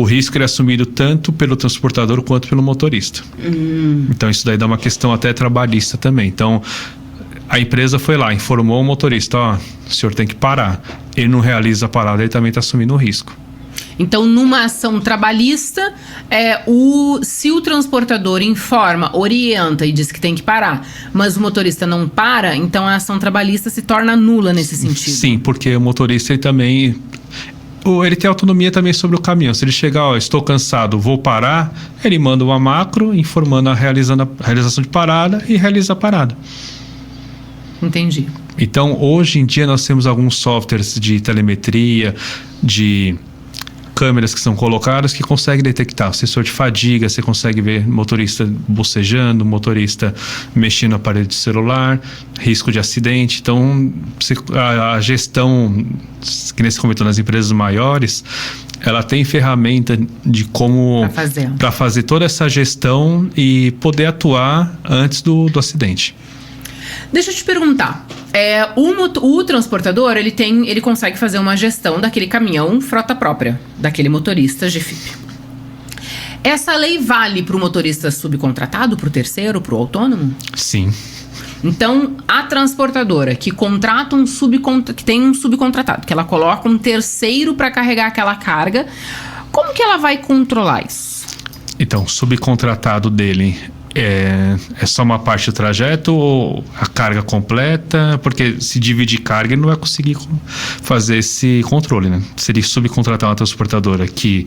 risco é assumido tanto pelo transportador quanto pelo motorista. Então isso daí dá uma questão até trabalhista também. Então a empresa foi lá, informou o motorista, o senhor tem que parar. Ele não realiza a parada, ele também está assumindo o risco. Então, numa ação trabalhista, se o transportador informa, orienta e diz que tem que parar, mas o motorista não para, então a ação trabalhista se torna nula nesse sentido. Sim, porque o motorista ele também... Ele tem autonomia também sobre o caminhão. Se ele chegar, estou cansado, vou parar, ele manda uma macro informando a realização de parada e realiza a parada. Entendi. Então, hoje em dia, nós temos alguns softwares de telemetria, de câmeras que são colocadas que conseguem detectar o sensor de fadiga, você consegue ver motorista bocejando, motorista mexendo no aparelho de celular, risco de acidente. Então, a gestão, que nem você comentou nas empresas maiores, ela tem ferramenta de como para fazer toda essa gestão e poder atuar antes do acidente. Deixa eu te perguntar, o transportador, ele consegue fazer uma gestão daquele caminhão frota própria, daquele motorista GFIP. Essa lei vale para o motorista subcontratado, para o terceiro, para o autônomo? Sim. Então, a transportadora que contrata que tem um subcontratado, que ela coloca um terceiro para carregar aquela carga, como que ela vai controlar isso? Então, o subcontratado dele é só uma parte do trajeto ou a carga completa? Porque se dividir carga, ele não vai conseguir fazer esse controle, né? Se ele subcontratar uma transportadora que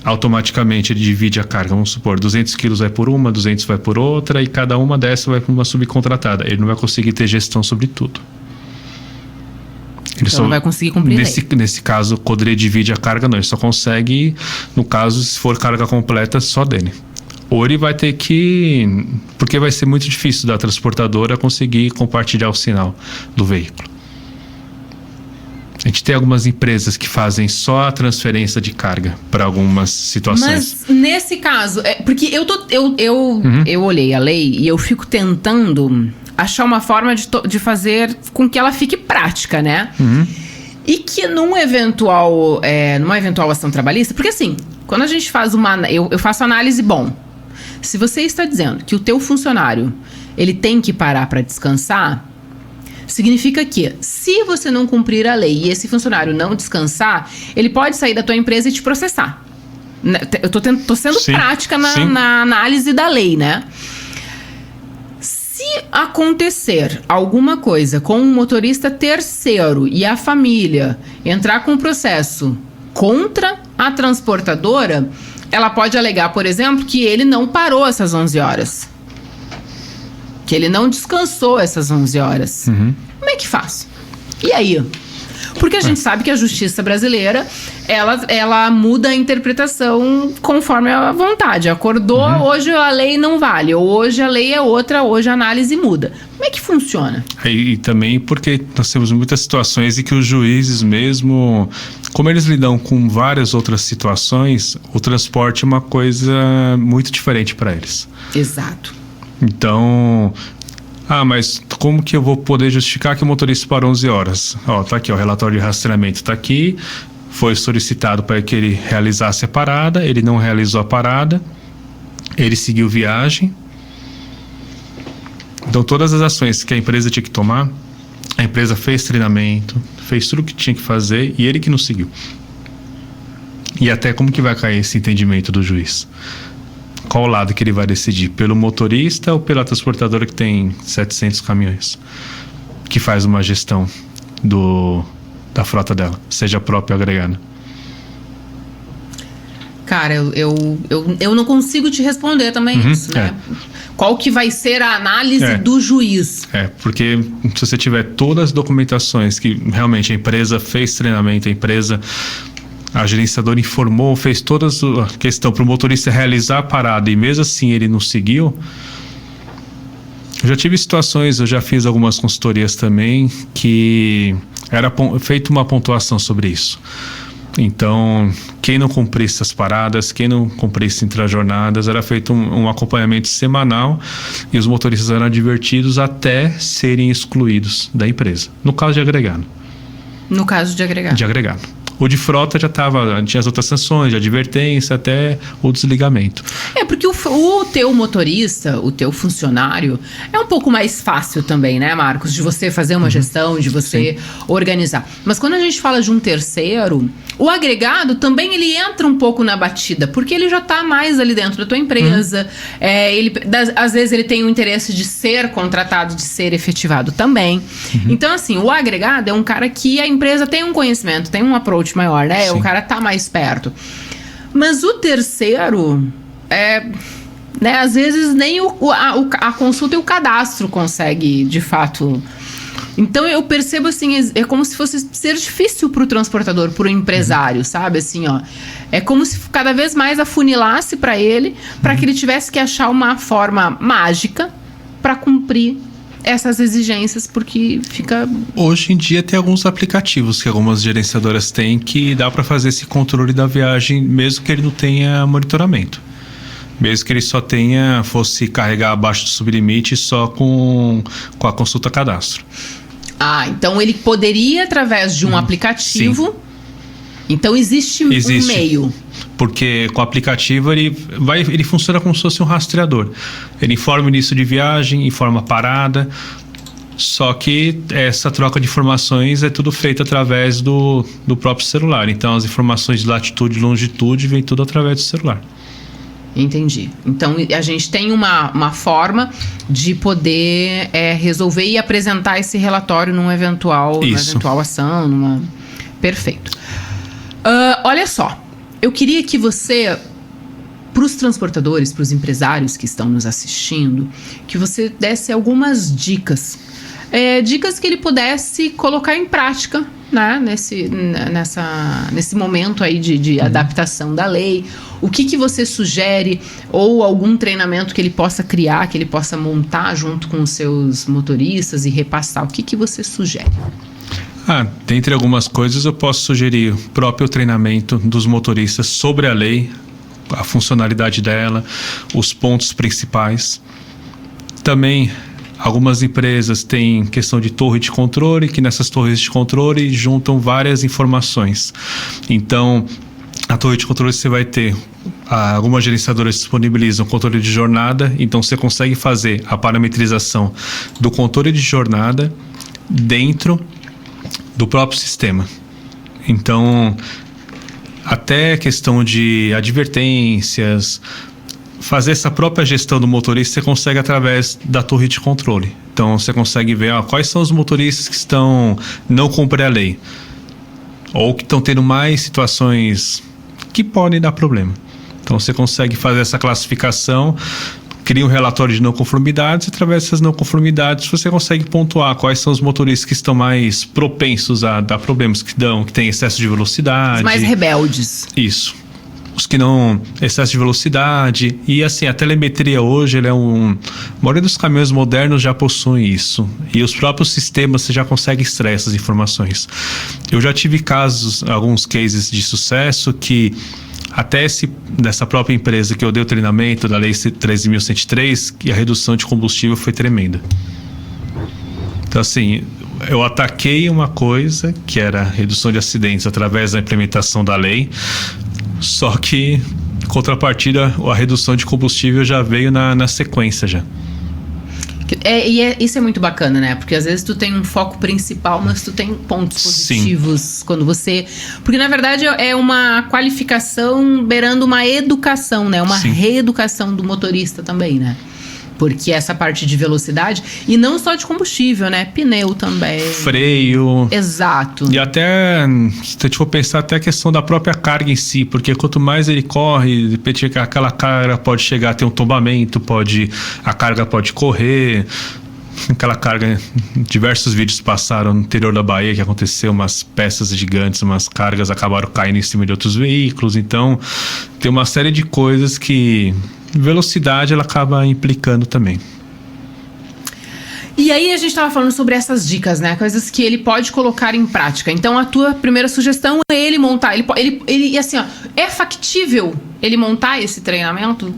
automaticamente ele divide a carga, vamos supor, 200 quilos vai por uma, 200 vai por outra, e cada uma dessas vai para uma subcontratada. Ele não vai conseguir ter gestão sobre tudo. Ele então só não vai conseguir cumprir nesse caso, quando ele divide a carga, não. Ele só consegue, no caso, se for carga completa, só dele. Ou ele vai ter que... Porque vai ser muito difícil da transportadora conseguir compartilhar o sinal do veículo. A gente tem algumas empresas que fazem só a transferência de carga para algumas situações. Mas nesse caso, porque eu olhei a lei e eu fico tentando achar uma forma de fazer com que ela fique prática, né? E que numa eventual ação trabalhista, porque assim, quando a gente faz eu faço análise, se você está dizendo que o teu funcionário ele tem que parar para descansar, significa que, se você não cumprir a lei e esse funcionário não descansar, ele pode sair da tua empresa e te processar. Eu tô sendo prática na análise da lei, né? Se acontecer alguma coisa com um motorista terceiro e a família entrar com um processo contra a transportadora, ela pode alegar, por exemplo, que ele não parou essas 11 horas. Que ele não descansou essas 11 horas. Como é que faz? E aí? Porque a gente sabe que a justiça brasileira, ela muda a interpretação conforme a vontade. Acordou, hoje a lei não vale. Ou hoje a lei é outra, hoje a análise muda. Como é que funciona? E também porque nós temos muitas situações em que os juízes mesmo, como eles lidam com várias outras situações, o transporte é uma coisa muito diferente para eles. Exato. Então, mas como que eu vou poder justificar que o motorista parou 11 horas? Tá aqui, o relatório de rastreamento tá aqui, foi solicitado para que ele realizasse a parada, ele não realizou a parada, ele seguiu viagem. Então, todas as ações que a empresa tinha que tomar, a empresa fez treinamento, fez tudo o que tinha que fazer e ele que não seguiu. E até como que vai cair esse entendimento do juiz? Qual lado que ele vai decidir? Pelo motorista ou pela transportadora que tem 700 caminhões? Que faz uma gestão da frota dela, seja a própria agregada. Cara, eu não consigo te responder também isso, né? Qual que vai ser a análise do juiz? Porque se você tiver todas as documentações que realmente a empresa fez treinamento, a gerenciadora informou, fez toda a questão para o motorista realizar a parada e mesmo assim ele não seguiu. Eu já tive situações, eu já fiz algumas consultorias também que era feita uma pontuação sobre isso. Então, quem não cumprisse as paradas, quem não cumprisse intrajornadas, era feito um acompanhamento semanal e os motoristas eram advertidos até serem excluídos da empresa. No caso de agregado. No caso de agregado. De agregado. O de frota tinha as outras sanções, de advertência até o desligamento. Porque o teu motorista, o teu funcionário, é um pouco mais fácil também, né, Marcos? De você fazer uma gestão, de você organizar. Mas quando a gente fala de um terceiro, o agregado também ele entra um pouco na batida, porque ele já está mais ali dentro da tua empresa. Às vezes ele tem o interesse de ser contratado, de ser efetivado também. Então, assim, o agregado é um cara que a empresa tem um conhecimento, tem um approach maior, né? Sim. O cara tá mais perto. Mas o terceiro, né? Às vezes nem a consulta e o cadastro consegue, de fato. Então eu percebo assim, é como se fosse ser difícil pro transportador, pro empresário, sabe? Assim, é como se cada vez mais afunilasse para ele, para que ele tivesse que achar uma forma mágica para cumprir essas exigências, porque fica... Hoje em dia tem alguns aplicativos que algumas gerenciadoras têm que dá para fazer esse controle da viagem, mesmo que ele não tenha monitoramento. Mesmo que ele só fosse carregar abaixo do sublimite só com a consulta cadastro. Então ele poderia, através de um aplicativo... Então existe um meio. Porque com o aplicativo ele funciona como se fosse um rastreador. Ele informa o início de viagem, informa a parada. Só que essa troca de informações é tudo feito através do próprio celular. Então as informações de latitude e longitude vêm tudo através do celular. Entendi. Então a gente tem uma forma de poder resolver e apresentar esse relatório numa eventual ação. Perfeito. Olha só, eu queria que você, para os transportadores, para os empresários que estão nos assistindo, que você desse algumas dicas. Dicas que ele pudesse colocar em prática, né, nesse momento aí de adaptação da lei. O que você sugere, ou algum treinamento que ele possa criar, que ele possa montar junto com os seus motoristas e repassar? O que você sugere? Dentre algumas coisas eu posso sugerir o próprio treinamento dos motoristas sobre a lei, a funcionalidade dela, os pontos principais. Também algumas empresas têm questão de torre de controle, que nessas torres de controle juntam várias informações. Então, a torre de controle você vai ter, algumas gerenciadoras disponibilizam controle de jornada, então você consegue fazer a parametrização do controle de jornada dentro do próprio sistema. Então, até questão de advertências, fazer essa própria gestão do motorista você consegue através da torre de controle. Então você consegue ver quais são os motoristas que estão não cumprindo a lei ou que estão tendo mais situações que podem dar problema. Então você consegue fazer essa classificação, cria um relatório de não conformidades, e através dessas não conformidades você consegue pontuar quais são os motoristas que estão mais propensos a dar problemas, que têm excesso de velocidade. Os mais rebeldes. Isso. Os que não excesso de velocidade. E assim, a telemetria hoje, a maioria dos caminhões modernos já possui isso. E os próprios sistemas você já consegue extrair essas informações. Eu já tive alguns cases de sucesso que até dessa própria empresa que eu dei o treinamento da Lei 13.103, que a redução de combustível foi tremenda. Então assim, eu ataquei uma coisa que era a redução de acidentes através da implementação da lei, só que em contrapartida a redução de combustível já veio na sequência já. Isso é muito bacana, né? Porque às vezes tu tem um foco principal, mas tu tem pontos positivos. Sim. Quando você... Porque na verdade é uma qualificação beirando uma educação, né? Uma Sim. reeducação do motorista também, né? Porque essa parte de velocidade, e não só de combustível, né? Pneu também. Freio. Exato. E até, se a gente for pensar, até a questão da própria carga em si, porque quanto mais ele corre, de repente aquela carga pode chegar a ter um tombamento, a carga pode correr. Aquela carga, diversos vídeos passaram no interior da Bahia que aconteceu, umas peças gigantes, umas cargas acabaram caindo em cima de outros veículos. Então, tem uma série de coisas que velocidade ela acaba implicando também. E aí a gente estava falando sobre essas dicas, né? Coisas que ele pode colocar em prática. Então a tua primeira sugestão é ele montar. Ele assim, ó, é factível ele montar esse treinamento?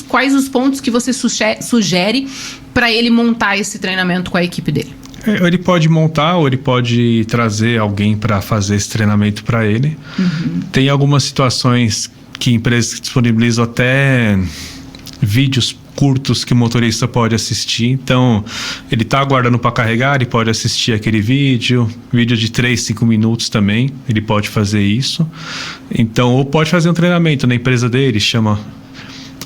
Quais os pontos que você sugere para ele montar esse treinamento com a equipe dele? Ele pode montar ou ele pode trazer alguém para fazer esse treinamento para ele. Uhum. Tem algumas situações que empresas disponibilizam até vídeos curtos que o motorista pode assistir. Então, ele está aguardando para carregar, ele pode assistir aquele vídeo de 3, 5 minutos também, ele pode fazer isso. Então, ou pode fazer um treinamento na empresa dele, chama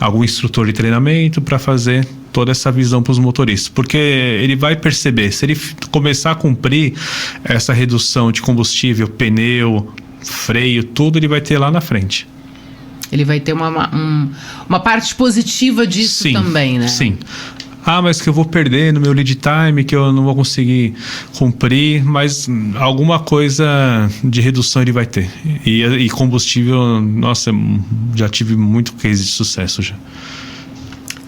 algum instrutor de treinamento para fazer toda essa visão para os motoristas, porque ele vai perceber, se ele começar a cumprir essa redução de combustível, pneu, freio, tudo ele vai ter lá na frente. Ele vai ter uma parte positiva disso sim, também, né? Sim. Mas que eu vou perder no meu lead time, que eu não vou conseguir cumprir, mas alguma coisa de redução ele vai ter. E combustível, nossa, já tive muito case de sucesso já.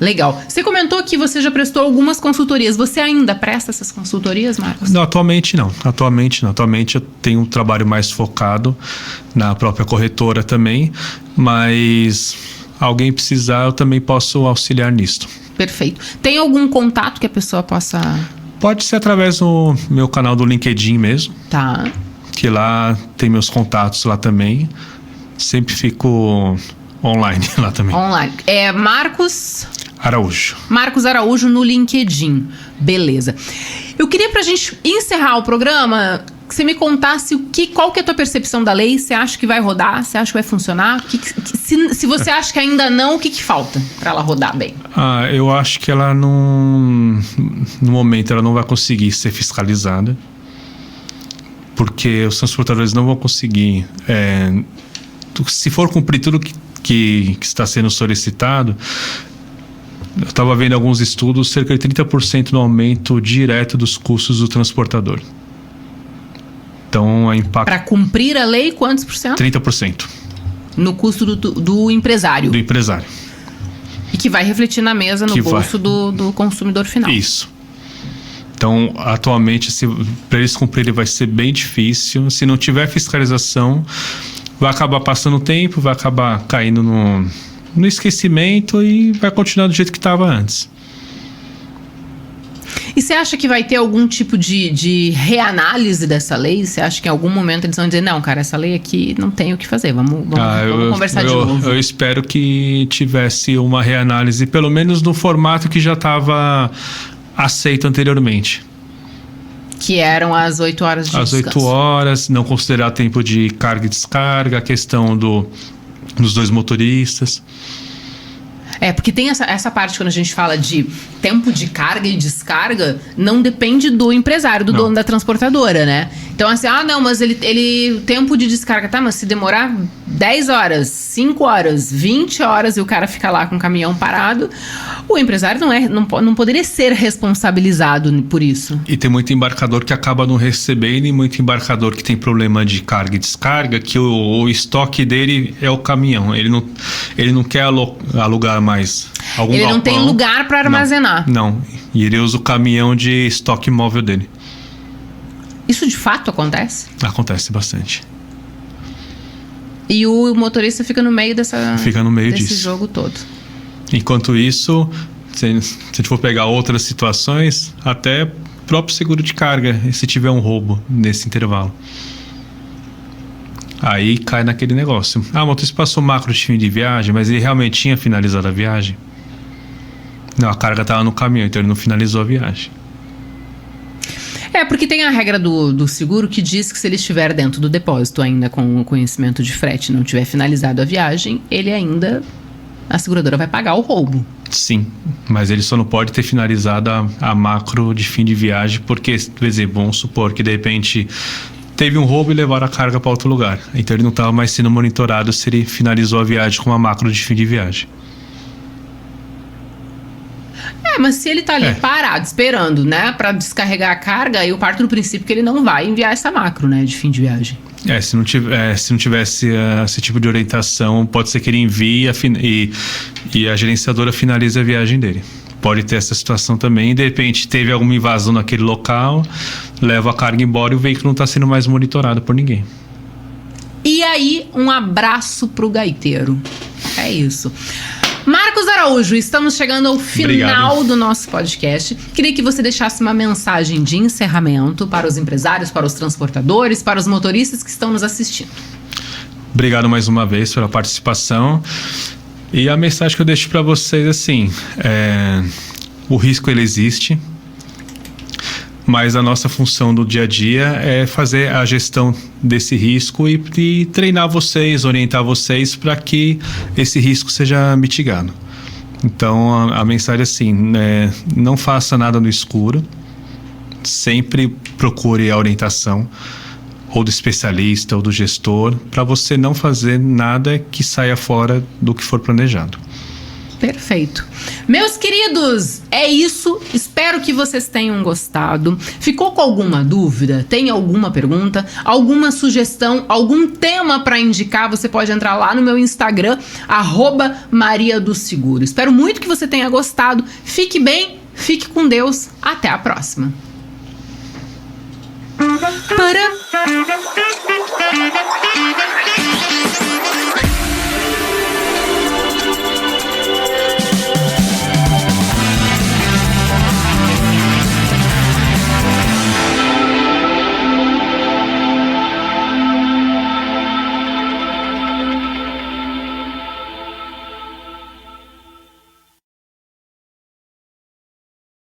Legal. Você comentou que você já prestou algumas consultorias. Você ainda presta essas consultorias, Marcos? Não, atualmente não. Atualmente eu tenho um trabalho mais focado na própria corretora também, mas alguém precisar, eu também posso auxiliar nisto. Perfeito. Tem algum contato que a pessoa possa... Pode ser através do meu canal do LinkedIn mesmo. Tá. que lá tem meus contatos lá também. Sempre fico online lá também. Online. É Marcos Araújo no LinkedIn. Beleza. Eu queria, pra gente encerrar o programa, que você me contasse qual que é a tua percepção da lei. Você acha que vai rodar? Você acha que vai funcionar? Se você acha que ainda não, o que falta para ela rodar bem? Eu acho que ela não... No momento, ela não vai conseguir ser fiscalizada. Porque os transportadores não vão conseguir... se for cumprir tudo que está sendo solicitado... Eu estava vendo alguns estudos, cerca de 30% no aumento direto dos custos do transportador. Então, a impacto... Para cumprir a lei, quantos por cento? 30%. No custo do empresário. Do empresário. E que vai refletir na mesa, no bolso do consumidor final. Isso. Então, atualmente, para eles cumprirem vai ser bem difícil. Se não tiver fiscalização, vai acabar passando o tempo, vai acabar caindo no esquecimento e vai continuar do jeito que estava antes. E você acha que vai ter algum tipo de reanálise dessa lei? Você acha que em algum momento eles vão dizer, não, cara, essa lei aqui não tem o que fazer, vamos conversar de novo? Eu espero que tivesse uma reanálise, pelo menos no formato que já estava aceito anteriormente. Que eram as 8 horas de descanso. As 8 horas, não considerar tempo de carga e descarga, a questão dos 2 motoristas. Porque tem essa parte quando a gente fala de tempo de carga e descarga, não depende do empresário, do dono da transportadora, né? Então assim, não, mas ele tempo de descarga, tá, mas se demorar 10 horas, 5 horas, 20 horas e o cara fica lá com o caminhão parado, o empresário não poderia ser responsabilizado por isso. E tem muito embarcador que acaba não recebendo e muito embarcador que tem problema de carga e descarga, que o estoque dele é o caminhão. Ele não quer alugar mais algum Ele galpão. não tem lugar para armazenar. Não. E ele usa o caminhão de estoque móvel dele. Isso de fato acontece? Acontece bastante. E o motorista fica no meio desse jogo todo. Enquanto isso, se a gente for pegar outras situações, até próprio seguro de carga, se tiver um roubo nesse intervalo. Aí cai naquele negócio. O motorista passou macro de fim de viagem, mas ele realmente tinha finalizado a viagem? Não, a carga estava no caminhão, então ele não finalizou a viagem. Porque tem a regra do seguro que diz que se ele estiver dentro do depósito ainda com o conhecimento de frete e não tiver finalizado a viagem, a seguradora vai pagar o roubo. Sim, mas ele só não pode ter finalizado a macro de fim de viagem, porque, por exemplo, vamos supor que de repente teve um roubo e levaram a carga para outro lugar. Então ele não estava mais sendo monitorado se ele finalizou a viagem com uma macro de fim de viagem. Mas se ele tá ali parado, esperando, né, pra descarregar a carga, eu parto do princípio que ele não vai enviar essa macro, né, de fim de viagem. Se não tivesse esse tipo de orientação, pode ser que ele envie e a gerenciadora finalize a viagem dele. Pode ter essa situação também. De repente, teve alguma invasão naquele local, leva a carga embora e o veículo não está sendo mais monitorado por ninguém. E aí, um abraço pro gaiteiro. É isso. Marcos Araújo, estamos chegando ao final do nosso podcast. Queria que você deixasse uma mensagem de encerramento para os empresários, para os transportadores, para os motoristas que estão nos assistindo. Obrigado mais uma vez pela participação. E a mensagem que eu deixo para vocês, assim, o risco ele existe, mas a nossa função do dia a dia é fazer a gestão desse risco e treinar vocês, orientar vocês para que esse risco seja mitigado. Então, a mensagem é assim, não faça nada no escuro, sempre procure a orientação ou do especialista ou do gestor para você não fazer nada que saia fora do que for planejado. Perfeito. Meus queridos, é isso. Espero que vocês tenham gostado. Ficou com alguma dúvida? Tem alguma pergunta? Alguma sugestão? Algum tema para indicar? Você pode entrar lá no meu Instagram, @mariadoseguro. Espero muito que você tenha gostado. Fique bem, fique com Deus. Até a próxima. Para.